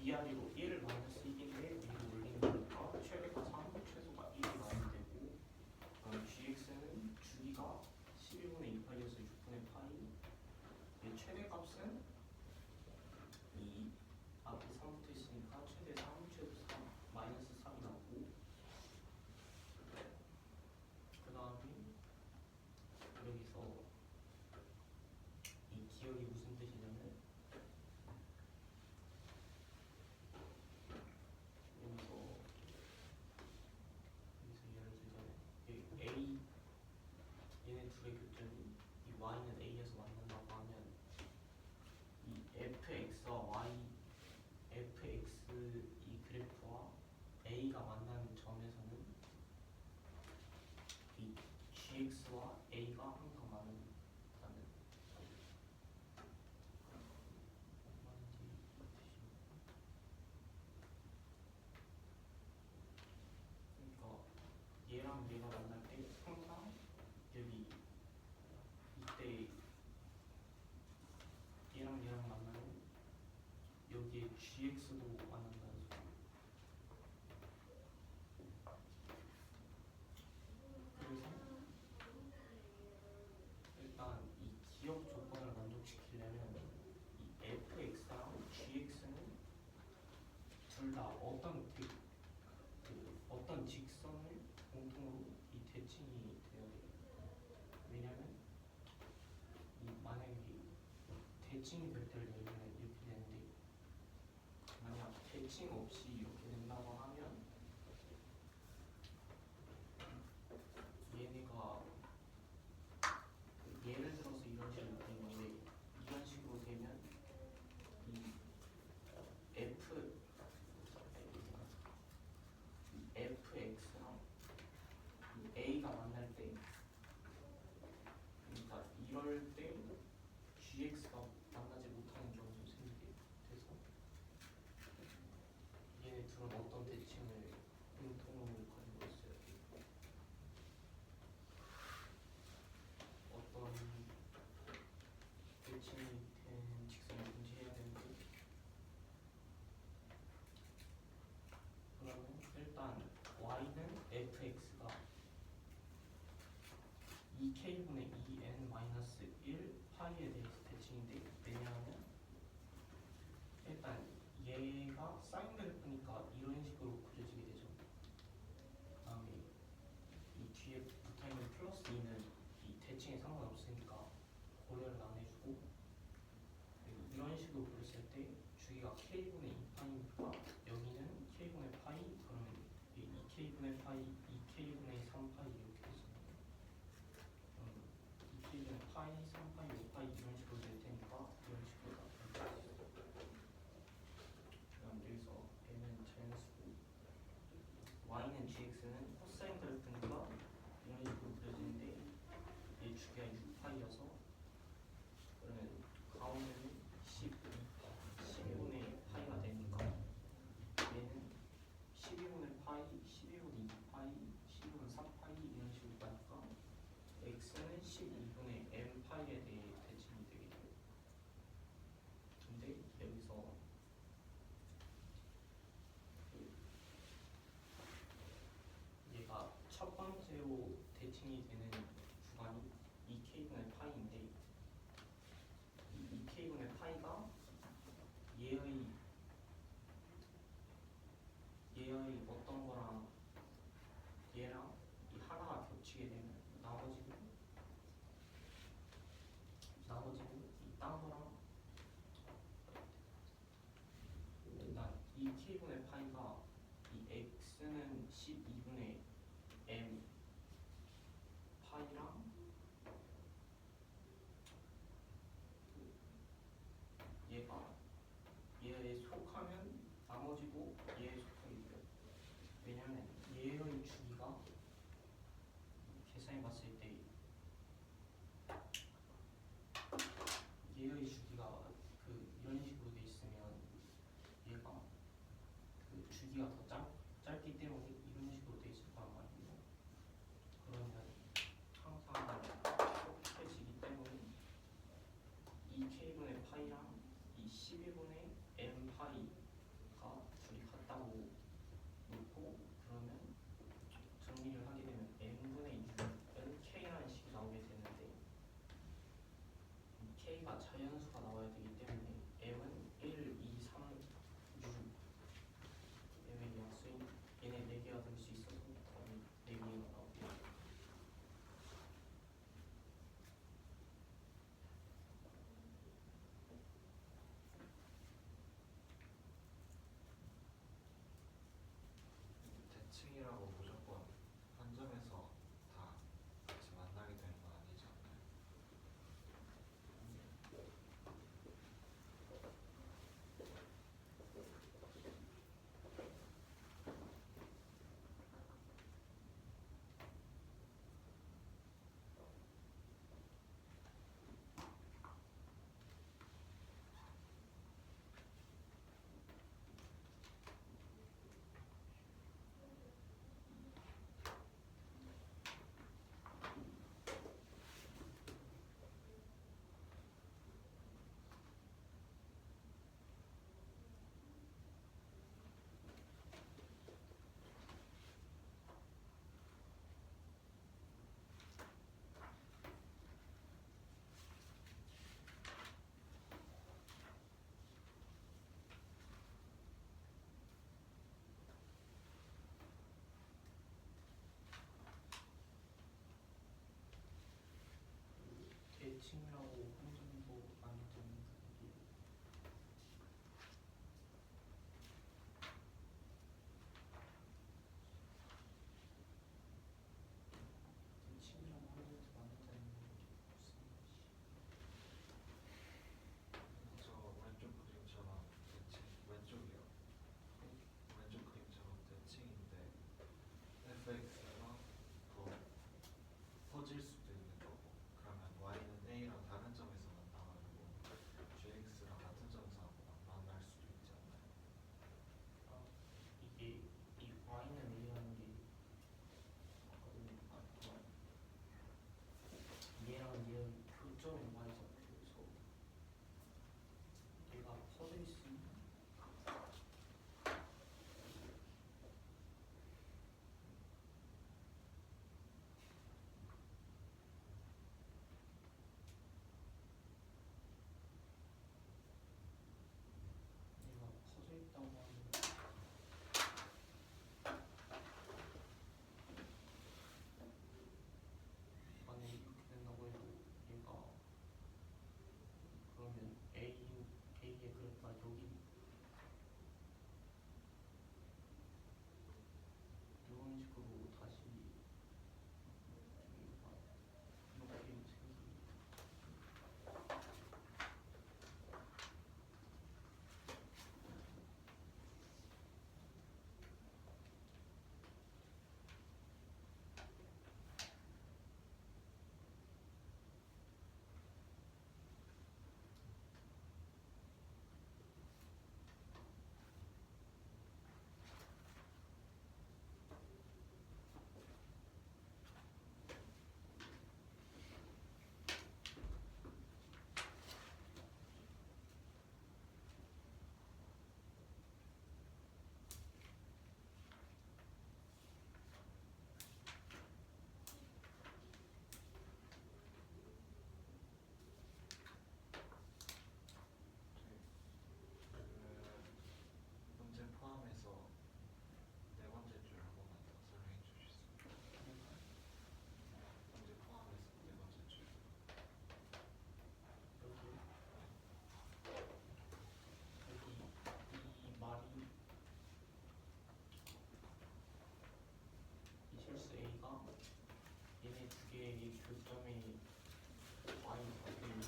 위아래로 1을 마이너스 1인데 위로 올리는 거니까 최대가 3, 최소가 1이 나오면 되고 그럼 gx는 주기가 12분의 2파이여서 6분의 파이 얘 최대값은 이 앞에 3붙어 있으니까 최대 3, 최소 3, 마이너스 3이 나오고 그 다음에 여기서 이 기억이 무슨 뜻이냐면 여기서 예를 들자면 이 A 얘네 둘의 교점이 이 y는 a에서 만난다고 하면 이 fx와 y fx 이 그래프와 a가 만나는 점에서는 이 gx와 a가 항상 만난다는 그러니까 얘랑 얘가 만날 때 항상 여기 이때 얘랑 얘랑 만나면 여기에 gx도 만난다는 소리. 그래서 일단 이 기억 조건을 만족시키려면 이 fx랑 gx는 둘 다 어떤 직선을 공통으로 이 대칭이 돼야 돼요. 왜냐면 이 만약에 대칭이 될 때를 얘기하면 이렇게 되는데 만약 대칭 없이 이렇게 된다고 하면 얘네가 예를 들어서 이런 식으로 되는 건데 이런 식으로 되면 이 fx랑 이 a가 만날 때 그러니까 이럴 때 gx가 만나지 못하는 경우도 생기게 돼서 얘네 둘은 어떤 대칭을 공통으로 가지고 있어요. 어떤 대칭이 된 직선을 분지해야 되는데 그러면 일단 y는 fx가 2k분의 2n 마이너스 1 파이에 대해서 대칭인데 왜냐하면 일단 얘가 사인 그래프니까 이런 식으로 그려지게 되죠. 그다음에 이 뒤에 붙어있는 플러스 2는 이 대칭에 상관없으니까 고려를 안 해주고 그리고 이런 식으로 그렸을 때 주기가 k분의 2파이니까 여기는 k분의 파이 그러면 2k분의 파이 2k분의 3파이 이렇게 되잖아요. 2k분의 x는 코사인 그래프니까 이런 식으로 그려지는데 얘 주기가 6파이여서 그러면 가운데는 12분의 파이가 되니까 얘는 12분의 파이, 12분의 2파이, 12분의 4파이 이런 식으로 가니까 x는 12분의 m 파이에 대해 대칭이 되겠죠. 근데 여기서 얘가 첫 번째로 대칭이 되는 구간이 2k분의 파이인데 이 2k분의 파이가 얘의 어떤 거랑 얘랑 이 하나가 겹치게 되면 나머지는 이 딴 거랑 일단 이 k분의 파이가 이 x는 12분의 m 파이랑 얘에 속하면 나머지도 얘에 속하게 돼요. 왜냐면 얘의 주기가 계산해 봤을 때 얘의 주기가 이런 식으로 돼 있으면 얘가 주기가 더 짧기 때문에 이런 식으로 돼 있을 거란 말이에요. 그러면 항상 똑같아지기 때문에 이 k분의 파이랑 이 12분의 m 파이가 둘이 같다고 놓고 그러면 정리를 하게 되면 n분의 6은 k라는 식이 나오게 되는데 이 k가 자연수가 나와야 되기 때문에 m은 1, 2, 3, 6 m의 약수인 얘네 4개가 만약에 이 교점이 y 좌표이면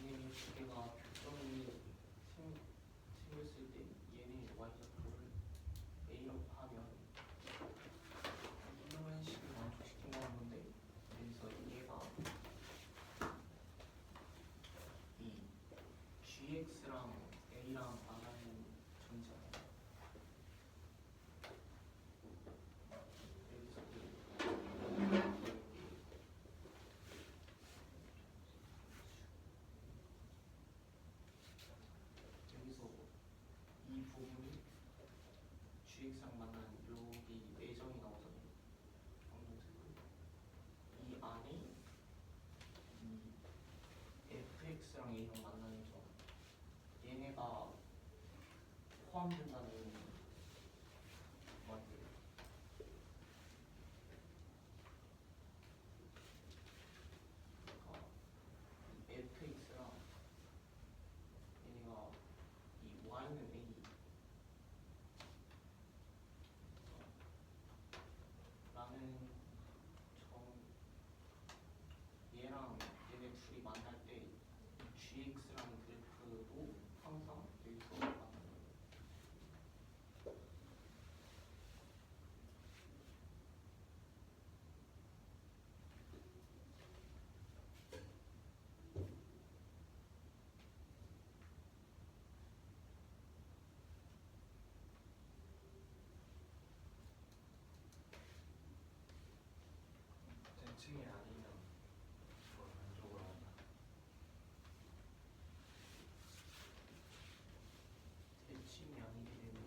얘네 이 두 개가 교점이 생겼을 때 얘네 y 좌표를 a라고 하면 이런 식을 만족시킨다는 건데 그래서 얘가 이 gx랑 a랑 만나는 점이잖아요. 여기서 이 부분이 gx랑 만나는 여기 내점이 나오잖아요. 검정색으로. 이 안에 이 fx랑 a랑 만나는 점 얘네가 포함된다는 말이에요. 그러니까 이 fx랑 얘네가 이 y는 a 라는 점 얘랑 얘네 둘이 만날 때 gx라는 그래프도 항상 여기서 만나는 거예요. 대칭이 아니면 그걸 만족을 한다. 대칭이 아니게 되면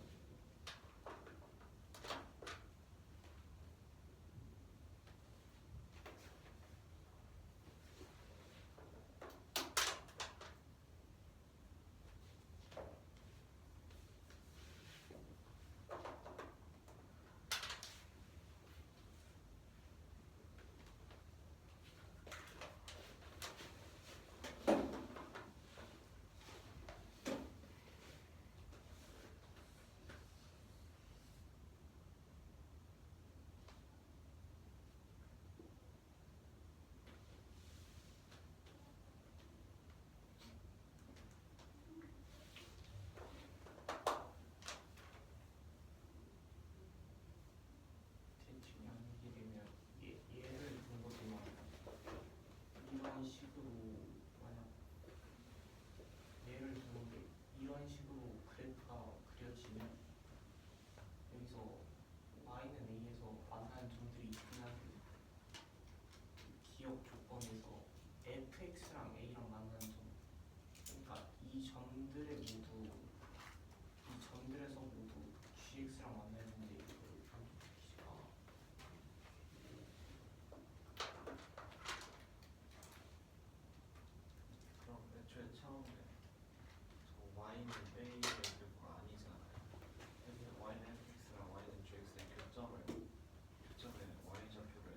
대칭이 아니게 되면 얘를 둔 거지만 이런 식으로 만약 얘를 두는데 이런 식으로 그래프가 그려지면 여기서 y는 a에서 만나는 점들이 있긴 한데 기억 조건에서 fx랑 a랑 만나는 점 그러니까 이 점들에서 모두 gx랑 만나는데 이걸 만족시키지가 그럼 애초에 처음에 저 y는 a의 그래프가 아니잖아요. y는 fx랑 y는 gx의 교점에 y 좌표를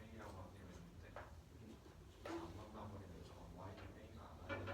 a라고 하기로 했는데 안 만나버리면 저건 y는 a가 안 하는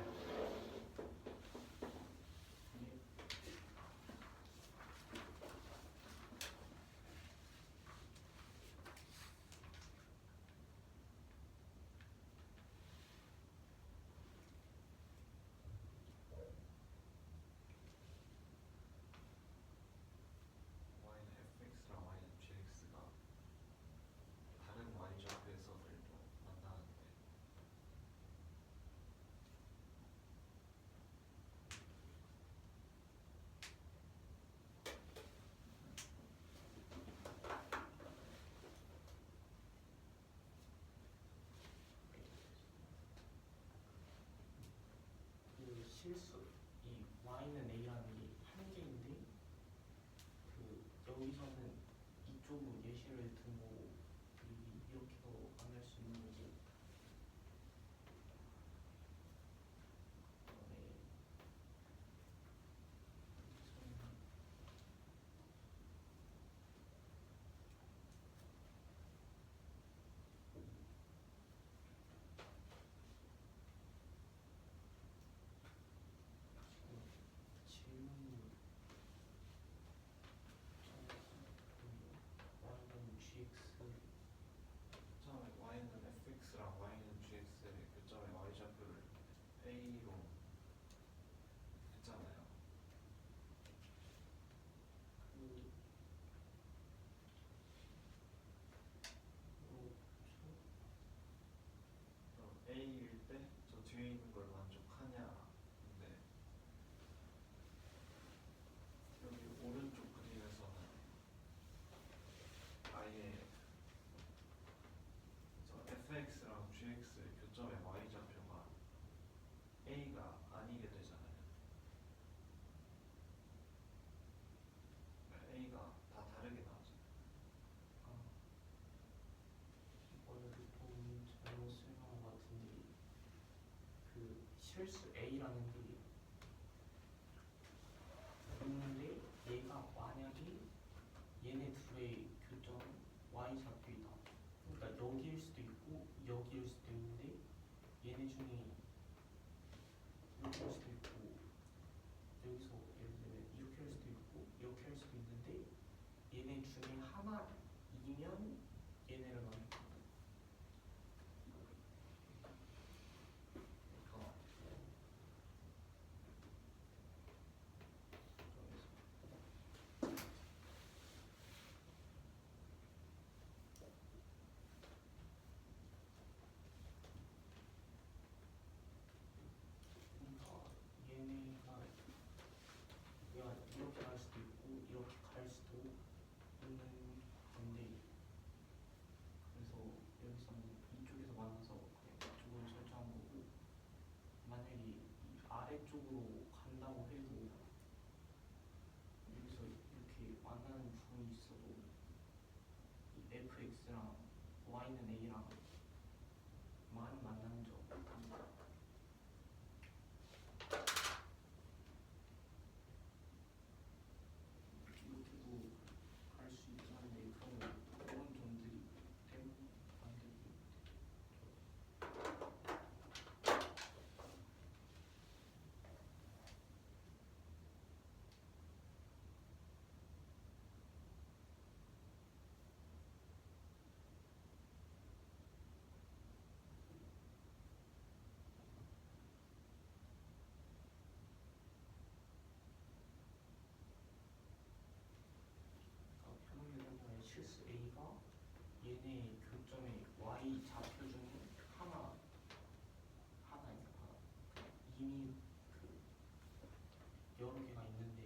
A일 때 저 뒤에 있는 걸 만족하냐? 근데 여기 오른쪽 그림에서는 아예 저 fx랑 gx의 교점의 y좌표가 a가 아니게 되잖아요. a가 다 다르게 나오죠. 이거는 좀 잘못 설명한 것 같은데 그 실수 A라는 게 있는데 얘가 만약에 얘네 둘의 교점 Y 좌표이다. 그러니까 여기일 수도 있고 여기일 수도 있는데 얘네 중에 여기일 수도 있고 여기서 예를 들면 이렇게 할 수도 있고 이렇게 할 수도 있는데 얘네 중에 하나이면 얘네를 만족한다. 그러니까 그러니까 얘네가 얘가 이렇게 갈 수도 있고 이렇게 갈 수도 있는 건데 그래서 여기서는 이쪽에서 만나서 그냥 이쪽을 설정한 거고 만약에 이 아래쪽으로 간다고 해도 여기서 이렇게 만나는 부분이 있어도 이 fx랑 y는 a랑 만 만나는 점 이렇게도 갈 수 있긴 한데 그런 점들이 때문에 안 되기 그러니까 편하게 설명해 실수 A가 얘네 교점의 Y 좌표 중에 하나니까 이미 그 여러 개가 있는데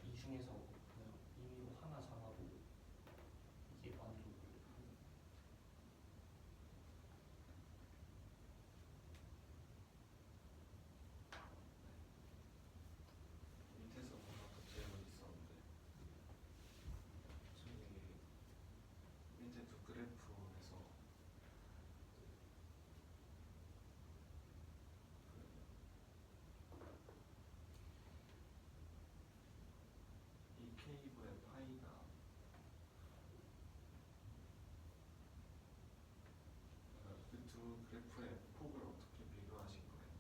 이 중에서 그냥 임의로 하나 잡아도 이게 만족을 하는 밑에서 뭔가 또 질문 있었는데 저기 밑에 두 그래프에서 이 케이블의 파이가 그 두 그래프의 폭을 어떻게 비교하신 거예요?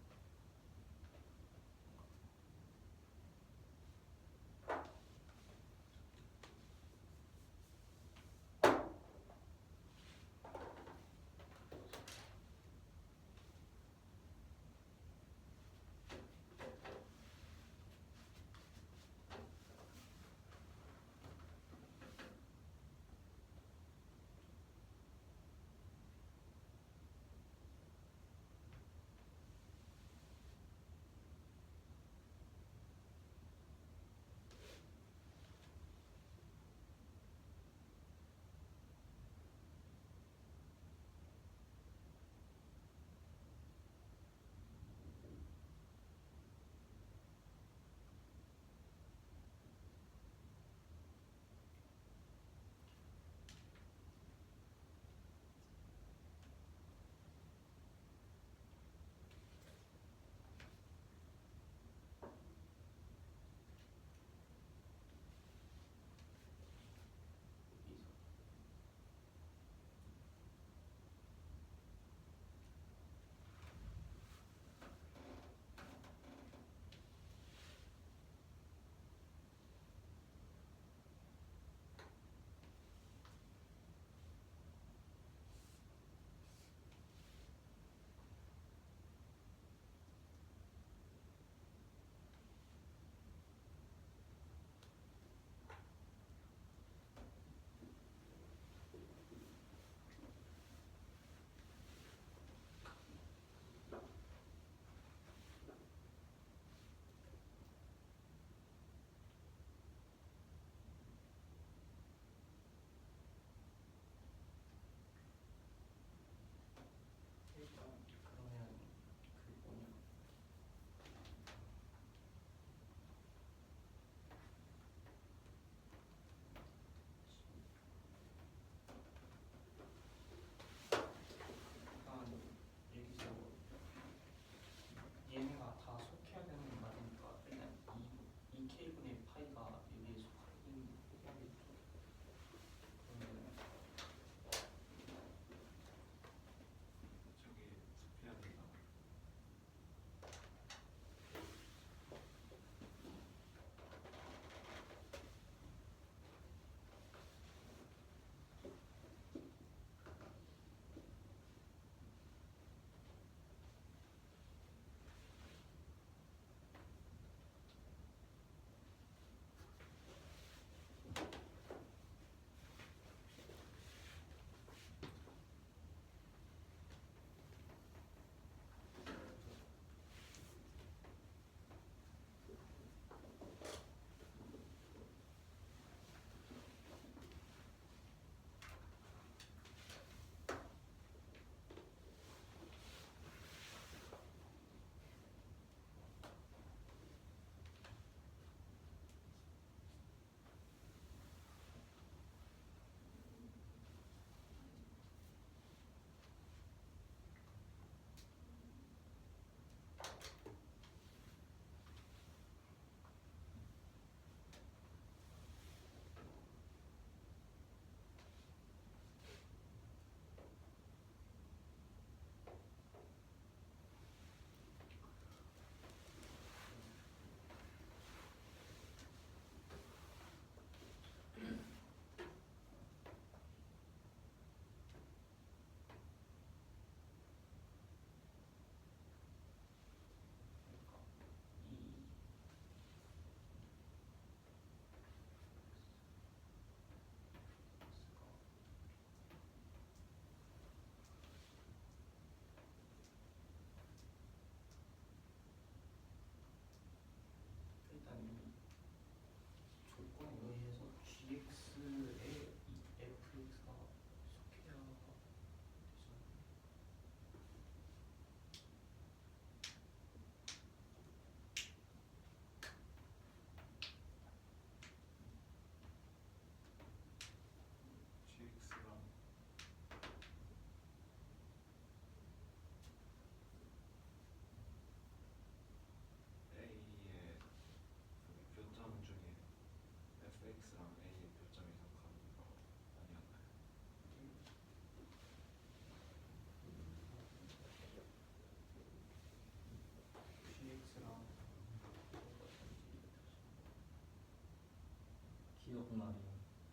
무슨 말이야?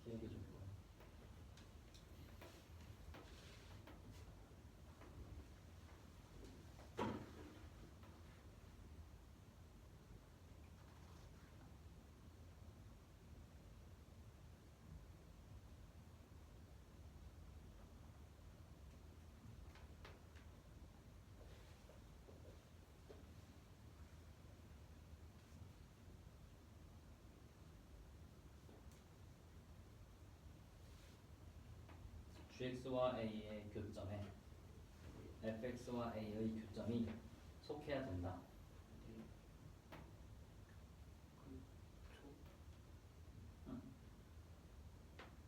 기억해줘 봐. gx와 a의 교점에 fx와 a의 교점이 속해야 된다. 네. 응.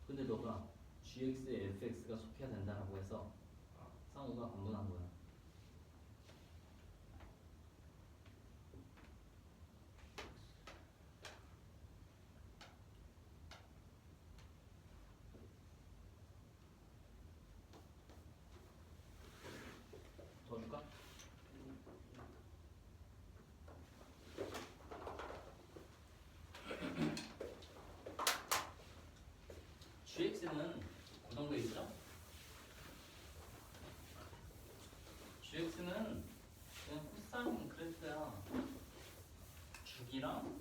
근데 너가 gx에 fx가 속해야 된다라고 해서 상우가 반문한 거야. 더 줄까? gx는 고정돼 있죠? gx는 그냥 코사인 그래프야. 주기랑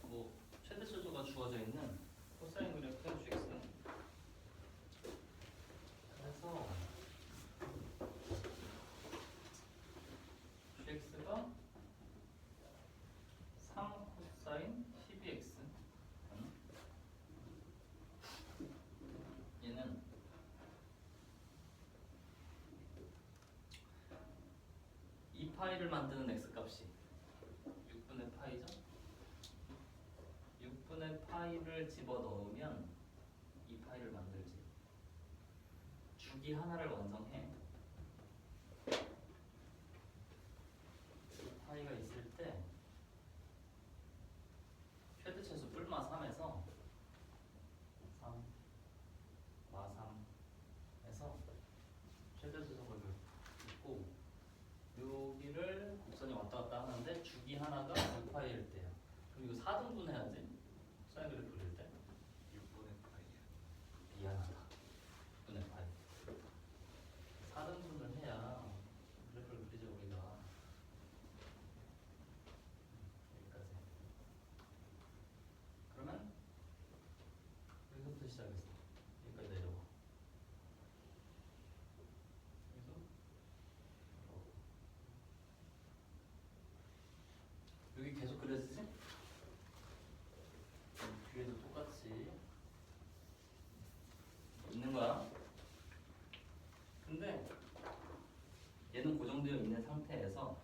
뭐 최대차수가 주어져 있는 코사인 그래프야 gx는. 그래서 gx가 3 코사인 12x. 얘는 이 파이를 만드는 x 값이 6분의 파이죠? 6분의 파이를 집어넣으면 이 파이를 만들지. 주기 하나를 완성해. 이 파이가 있을 때 최대차수 뿔마 3에서 3 마 3에서 최대차수가 있고 여기를 곡선이 왔다 갔다 하는데 주기 하나가 6파이일 때야. 그럼 이거 4등분 해야지. 사인 그래프 그릴 때. 6분의 파이야. 미안하다. 6분의 파이. 4등분을 해야 그래프를 그리죠 우리가. 여기까지. 그러면 여기서부터 시작했어. 여기까지 내려와. 여기서 여기 계속 그려지지? 뒤에도 똑같이 있는 거야. 근데 얘는 고정되어 있는 상태에서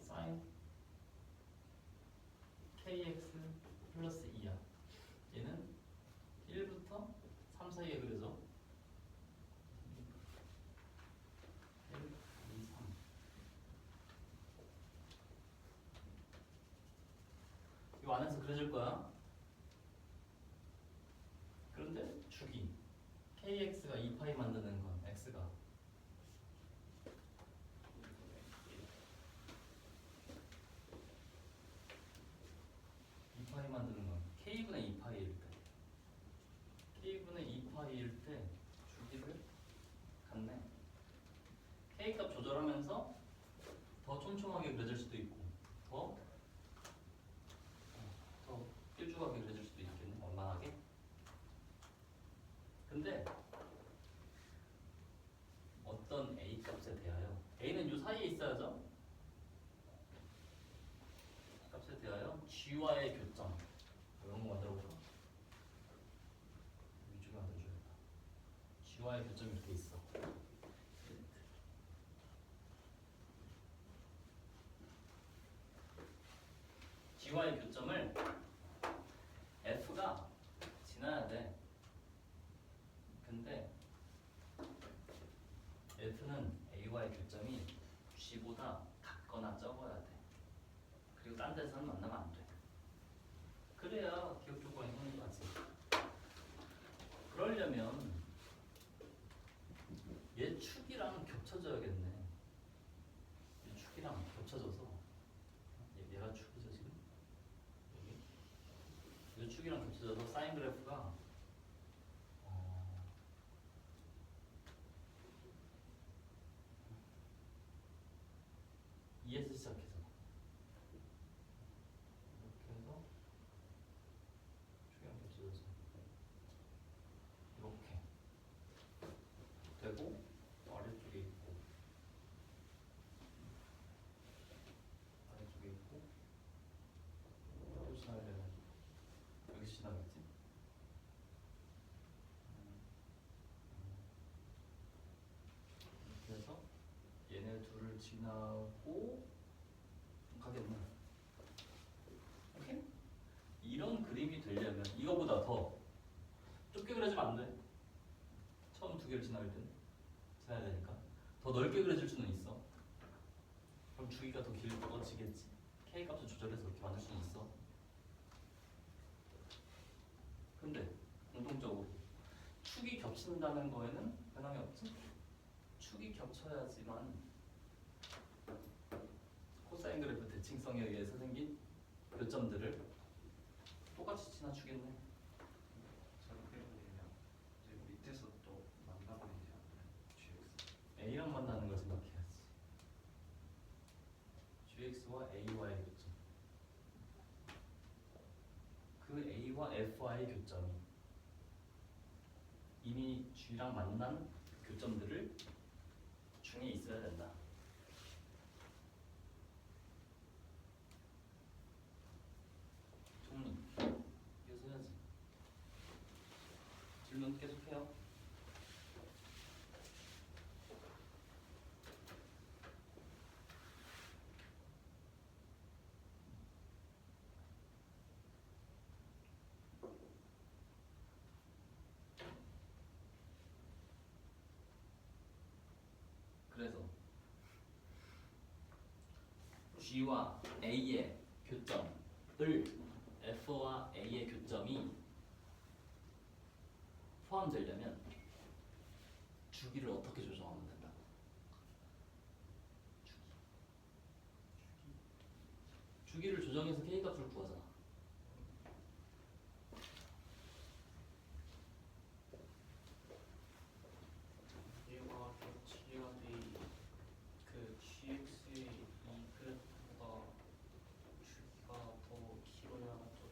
sin kx 플러스 2야. 얘는 1부터 3 사이에 그려져. 1, 2, 3. 이 안에서 그려질 거야. 그런데 주기 kx가 2파이 만드는 건 x가 2파이 만드는 건 k분의 2파이일 때 k분의 2파이일 때 주기를 갖네. k 값 조절하면서 더 촘촘하게 그려질 수도 있고 더 길쭉하게 그려질 수도 있겠네. 원만하게. 근데 어떤 a 값에 대하여 a는 이 사이에 있어야죠. 값에 대하여 g와의 교점 이런 거 만들어 볼까? 위쪽에 만들어줘야겠다. g와의 교점이 이렇게 있어. g와의 교점을 f가 지나야 돼. 근데 f는 a와의 교점이 g보다 같거나 적어야 돼. 그리고 딴 데서는 만나면 안 돼. 그래야 기억 조건이 성립하지. 그러려면 축이랑 겹쳐져서 사인 그래프가 E에서 시작해서 이렇게 해서 축이랑 겹쳐져서 이렇게 되고 또 아래쪽에 있고 아래쪽에 있고 또 지나려면 여기서 지나겠지? 이렇게 해서 얘네 둘을 지나고 가겠네. 오케이? 이런 그림이 되려면 이거보다 더 좁게 그려지면 안 돼. 처음 두 개를 지나갈 때는 지나야 되니까 더 넓게 그려질 수는 있어. 그럼 주기가 더 길어지겠지. K 값을 조절해서 이렇게 만들 수는 있어. 근데 공통적으로 축이 겹친다는 거에는 변함이 없지. 축이 겹쳐야지만 코사인 그래프 대칭성에 의해서 생긴 교점들을 똑같이 지나주겠네. 저렇게 되면 이제 밑에서 또 만나면 되지 않나요? GX. A랑 만나는 걸 생각해야지. GX와 AY의 교점. 그 A와 FY의 교점이 이미 G랑 만난 교점들을 중에 있어야 된다. 정리. 이어서 해야지. 질문 계속해요. 그래서 G와 A의 교점을 F와 A의 교점이 포함되려면 주기를 어떻게 조정하면 된다? 주기를 조정해서 K 값을 구하잖아. 얘가 G가 그 GX의 이 그래프보다 주기가 더 길어야 더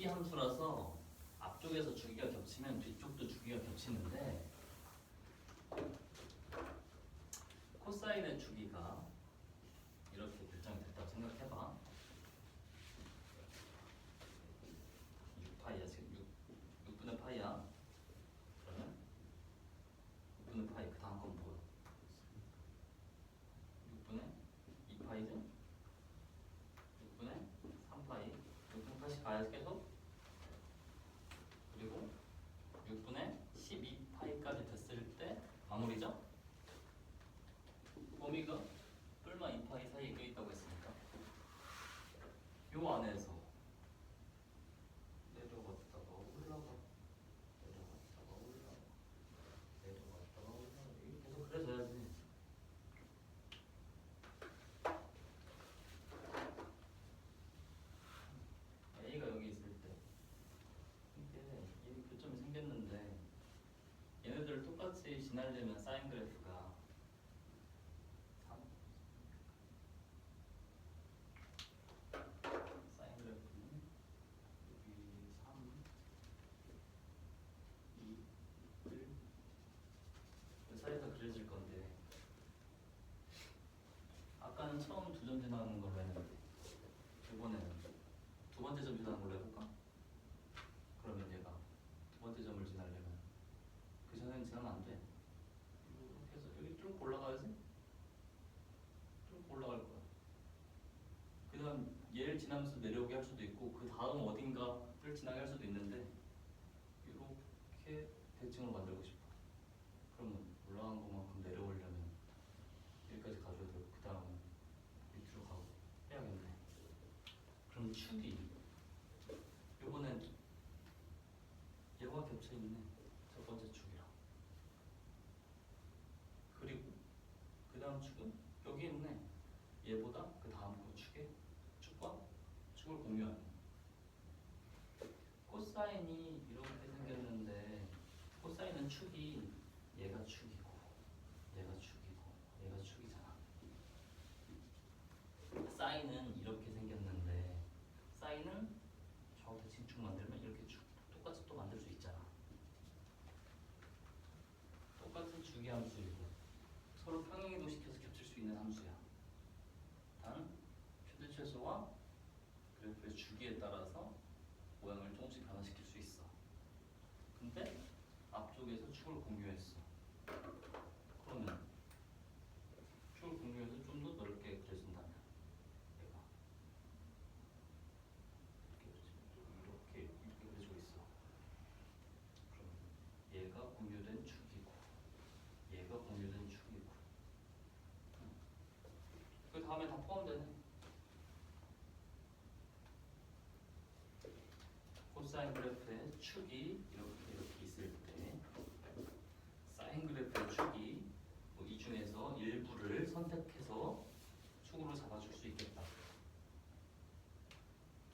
주기 함수라서 앞쪽에서 주기가 겹치면 뒤쪽도 주기가 겹치는데 코사인의 주기가 이렇게 결정이 됐다고 생각해봐. 6파이야 지금 6분의 파이야. 그러면 6분의 파이 그 다음 건 뭐야? 6분의 2파이죠? 6분의 3파이 6분의 8씩 가야지 계속. 그리고 6분의 12파이까지 됐을 때 마무리죠? 범위가 뿔마 2파이 사이에 껴있다고 했으니까 요 안에서 내려갔다가 올라가 내려갔다가 올라가 내려갔다가 올라가 이게 계속 그래져야지. A가 여기 있을 때 이게 이 교점이 생겼는데 얘네들 똑같이 지나려면 사인 그래프가 3 사인 그래프는 여기 3 2 1 그 사이가 그려질 건데 아까는 처음 두 점 지나가는 걸로 했는데 이번에는 두 번째 점 지나가는 걸로 해볼까? 그러면 얘가 두 번째 점을 지나려면 그 전에는 지나면 안 돼. 이렇게 해서 여기 쭉 올라가야지. 쭉 올라갈 거야. 그 다음 얘를 지나면서 내려오게 할 수도 있고 그 다음 어딘가를 지나게 할 수도 있는데 이렇게 대칭으로 만들고 싶어. 그러면 올라간 것만큼 내려오려면 여기까지 가줘야 되고 그 다음은 밑으로 가고 해야겠네. 그럼 축이 요번엔 얘와 겹쳐있네. 첫 번째 축이랑. 그리고 그 다음 축은 여기 있네. 얘보다 그 다음 거 축과 축을 공유하는. 코사인이 이렇게 생겼는데 코사인은 축이 얘가 축이고 얘가 축이고 얘가 축이잖아. 사인은 이렇게 생겼는데 사인은 좌우 대칭축 만들면 이렇게 축 똑같이 또 만들 수 있잖아. 똑같은 주기 함수이고 서로 평행이동 시켜서 겹칠 수 있는 함수야. 단 최대 최소와 그래프의 주기에 따라서 모양을 조금씩 변화시킬 수 있어. 근데 앞쪽에서 축을 공유했어. 그러면 축을 공유해서 좀 더 넓게 그려준다면 얘가 이렇게 그려지고 있어. 그럼 얘가 공유된 축이고 얘가 공유된 축이고 그 다음에 다 포함되네. 코사인 그래프의 축이 이렇게 있을 때 사인 그래프의 축이 뭐 이 중에서 일부를 선택해서 축으로 잡아줄 수 있겠다.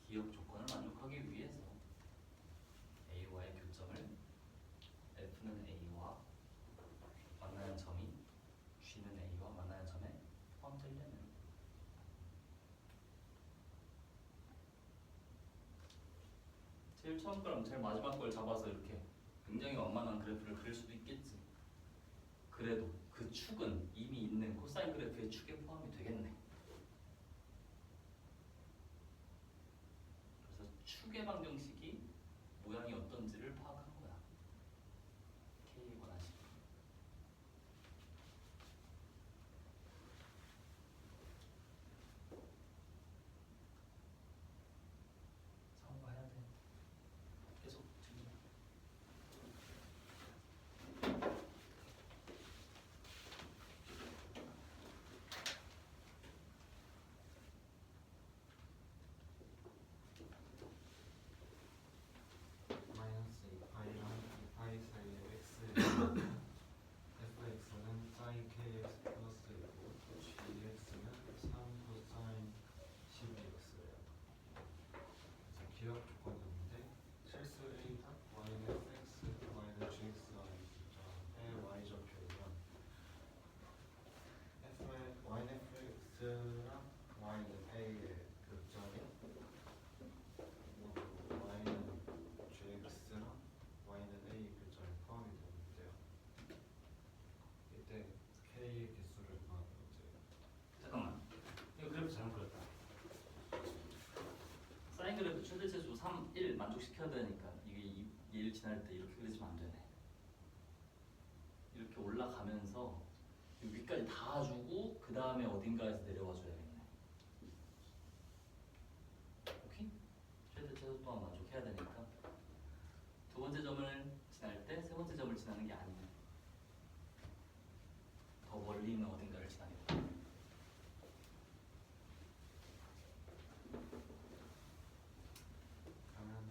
기억 조건을 만족하기 위해서 A와의 교점을 F는 A와 만나는 점이 G는 A와 만나는 점에 포함되려면 제일 처음 거랑 제일 마지막 걸 잡아서 이렇게 굉장히 완만한 그래프를 그릴 수도 있겠지. 그래도 그 축은 이미 있는 코사인 그래프의 축에 포함이 되겠네. 그래서 축의 방정식이 모양이 어떤지를 파악한 거야. K 원하식. 참고해야 돼. 계속 지금. 마이너스 2파이 해야 되니까 이게 얘를 지날 때 이렇게 그려지면 안 되네. 이렇게 올라가면서 이 위까지 다 주고 그 다음에 어딘가에서 내려와 줘야겠네. 오케이? 최대 최소 또한 만족해야 되니까 두 번째 점을 지날 때 세 번째 점을 지나는 게 아니네. 더 멀리 있는 어딘가를 지나겠다. 그러면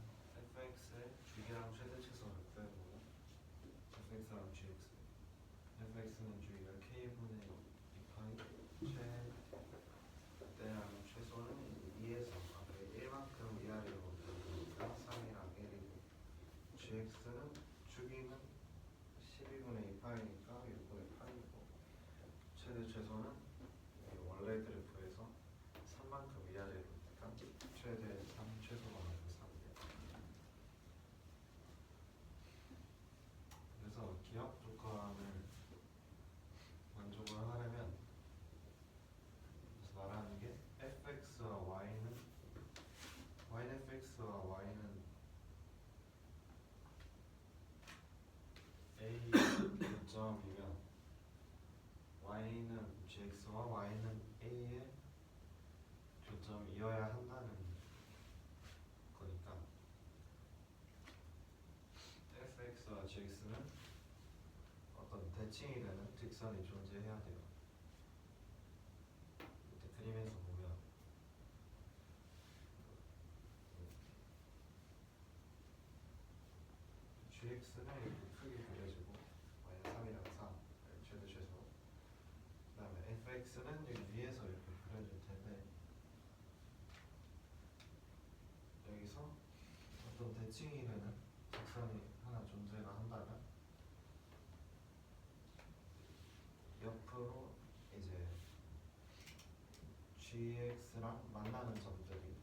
fx의 주기랑 최대 최소를 구해보고 fx랑 gx fx는 주기가 k분의 2파이 최대랑 최소는 2에서 앞에 1만큼 위아래로 옮기니까 3이랑 1이고 gx는 주기는 12분의 2파이니까 6분의 8이고 최대 최소는 원래 그래프에서 3만큼 위아래로니까 최대 3 최소가 나고 3이에요. 그래서 기억 조건을 만족을 하려면 그래서 말하는 게 fx와 y는 fx와 y는 a 교점이면 y는 gx와 y는 a의 교점이어야 한다는 거니까 fx와 gx는 어떤 대칭이 되는 직선이 존재해야 돼요. 이때 그림에서 보면 gx는 이렇게 크게 그려지고 y는 3이랑 3 최대 최소 그 다음에 fx는 여기 위에서 이렇게 그려질 텐데 여기서 어떤 대칭이 되는 직선이 하나 존재가 한다면 옆으로 이제 gx랑 만나는 점들이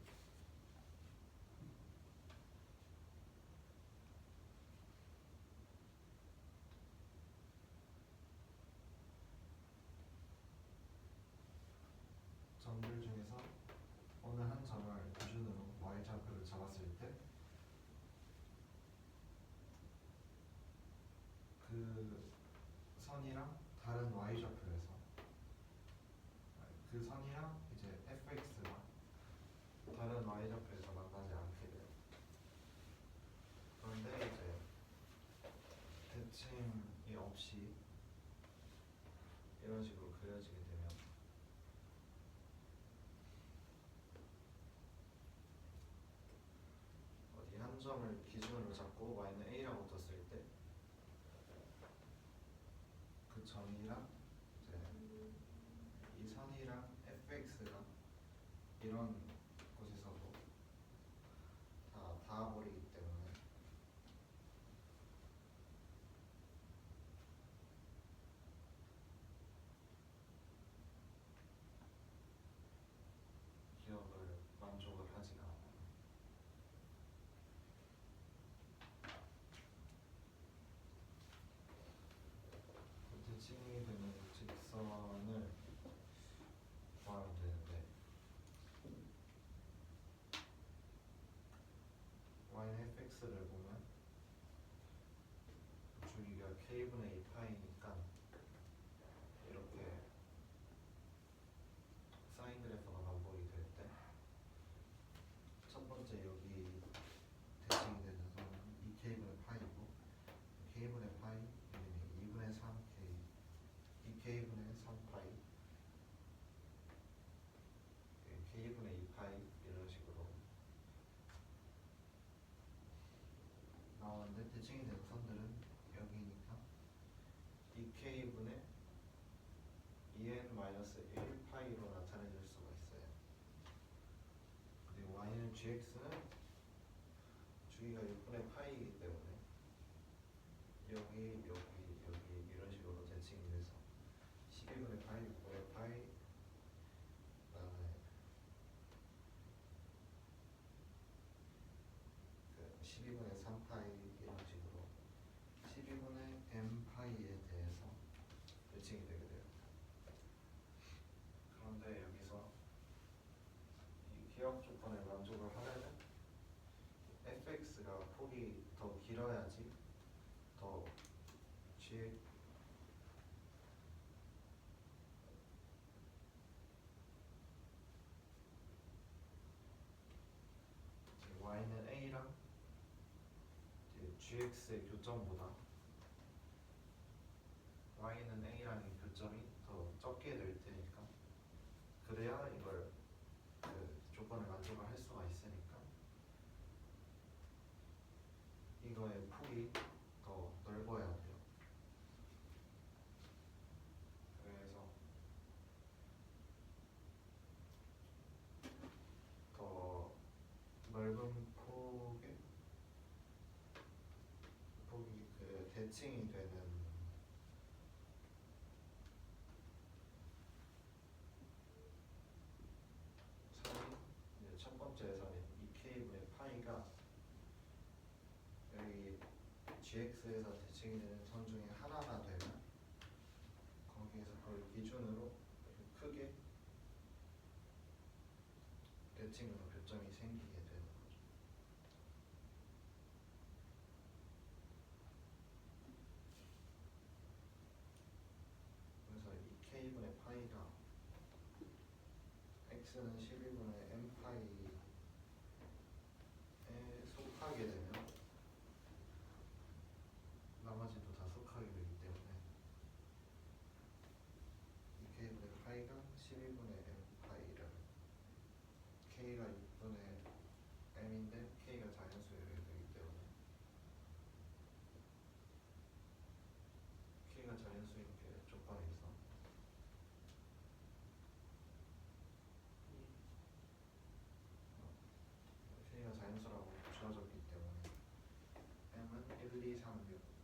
점들 중에서 어느 한 점을 기준으로 y좌표를 잡았을 때 그 선이랑 다른 y좌표에서 그 선이랑 이제 fx랑 다른 y좌표에서 만나지 않게 돼요. 그런데 이제 대칭이 없이 이런 식으로 그려지게 되면 어디 한 점을 기준으로 잡고 y는 a라고 떴을 때 그 점이랑 이제 이 선이랑 fx가 이런 곳에서도 다 닿아버리기 때문에 기억을 만족을 하지가 않아요. 대칭이 되는 직선을 구하면 되는데 y는 fx를 보면 주기가 k분의 2파이니까 이렇게 사인 그래프가 반복이 될 때 첫 번째 여기 대칭이 되는 선은 2k분의 파이고 k분의 파이 여기는 2분의 3k 2k분의 3파이 k분의 2파이 이런 식으로 나오는데 대칭이 되는 선들은 여기니까 2k분의 2n-1파이로 나타내줄 수가 있어요. 그리고 y는 gx는 주기가 6분의 파이이기 때문에 여기 이런 식으로 대칭이 돼서 12분의 파이, 6분의 파이 그다음에 그 12분의 3파이 이런 식으로 12분의 m파이에 대해서 대칭이 되게 돼요. 그런데 여기서 이 기억 조건에 만족을 하려면 fx가 gx y는 a랑 이제 gx의 교점보다 y는 a라는 교점이 더 적게 될 테니까 그래야 이걸 그 조건을 만족을 할 수가 있으니까 이거의 폭이 더 넓어야 돼요. 그래서 더 넓은 폭이 그 대칭이 되는 선이 이제 첫 번째 선인 2k분의 파이가 여기 gx에서 대칭이 되는 선 중에 하나가 되면 거기에서 그걸 기준으로 이렇게 크게 대칭으로 교점이 생기게 되는 거죠. 그래서 2k분의 파이가 x는 12분의 m파이에 속하게 되면 나머지도 다 속하게 되기 때문에 2k분의 파이가 12분의 m파이를 k가 6분의 m인데 k가 자연수여야 되기 때문에 k가 자연수인 게 조건에 있어. k가 자연수라고 주어졌기 때문에 m은 1, 2, 3, 6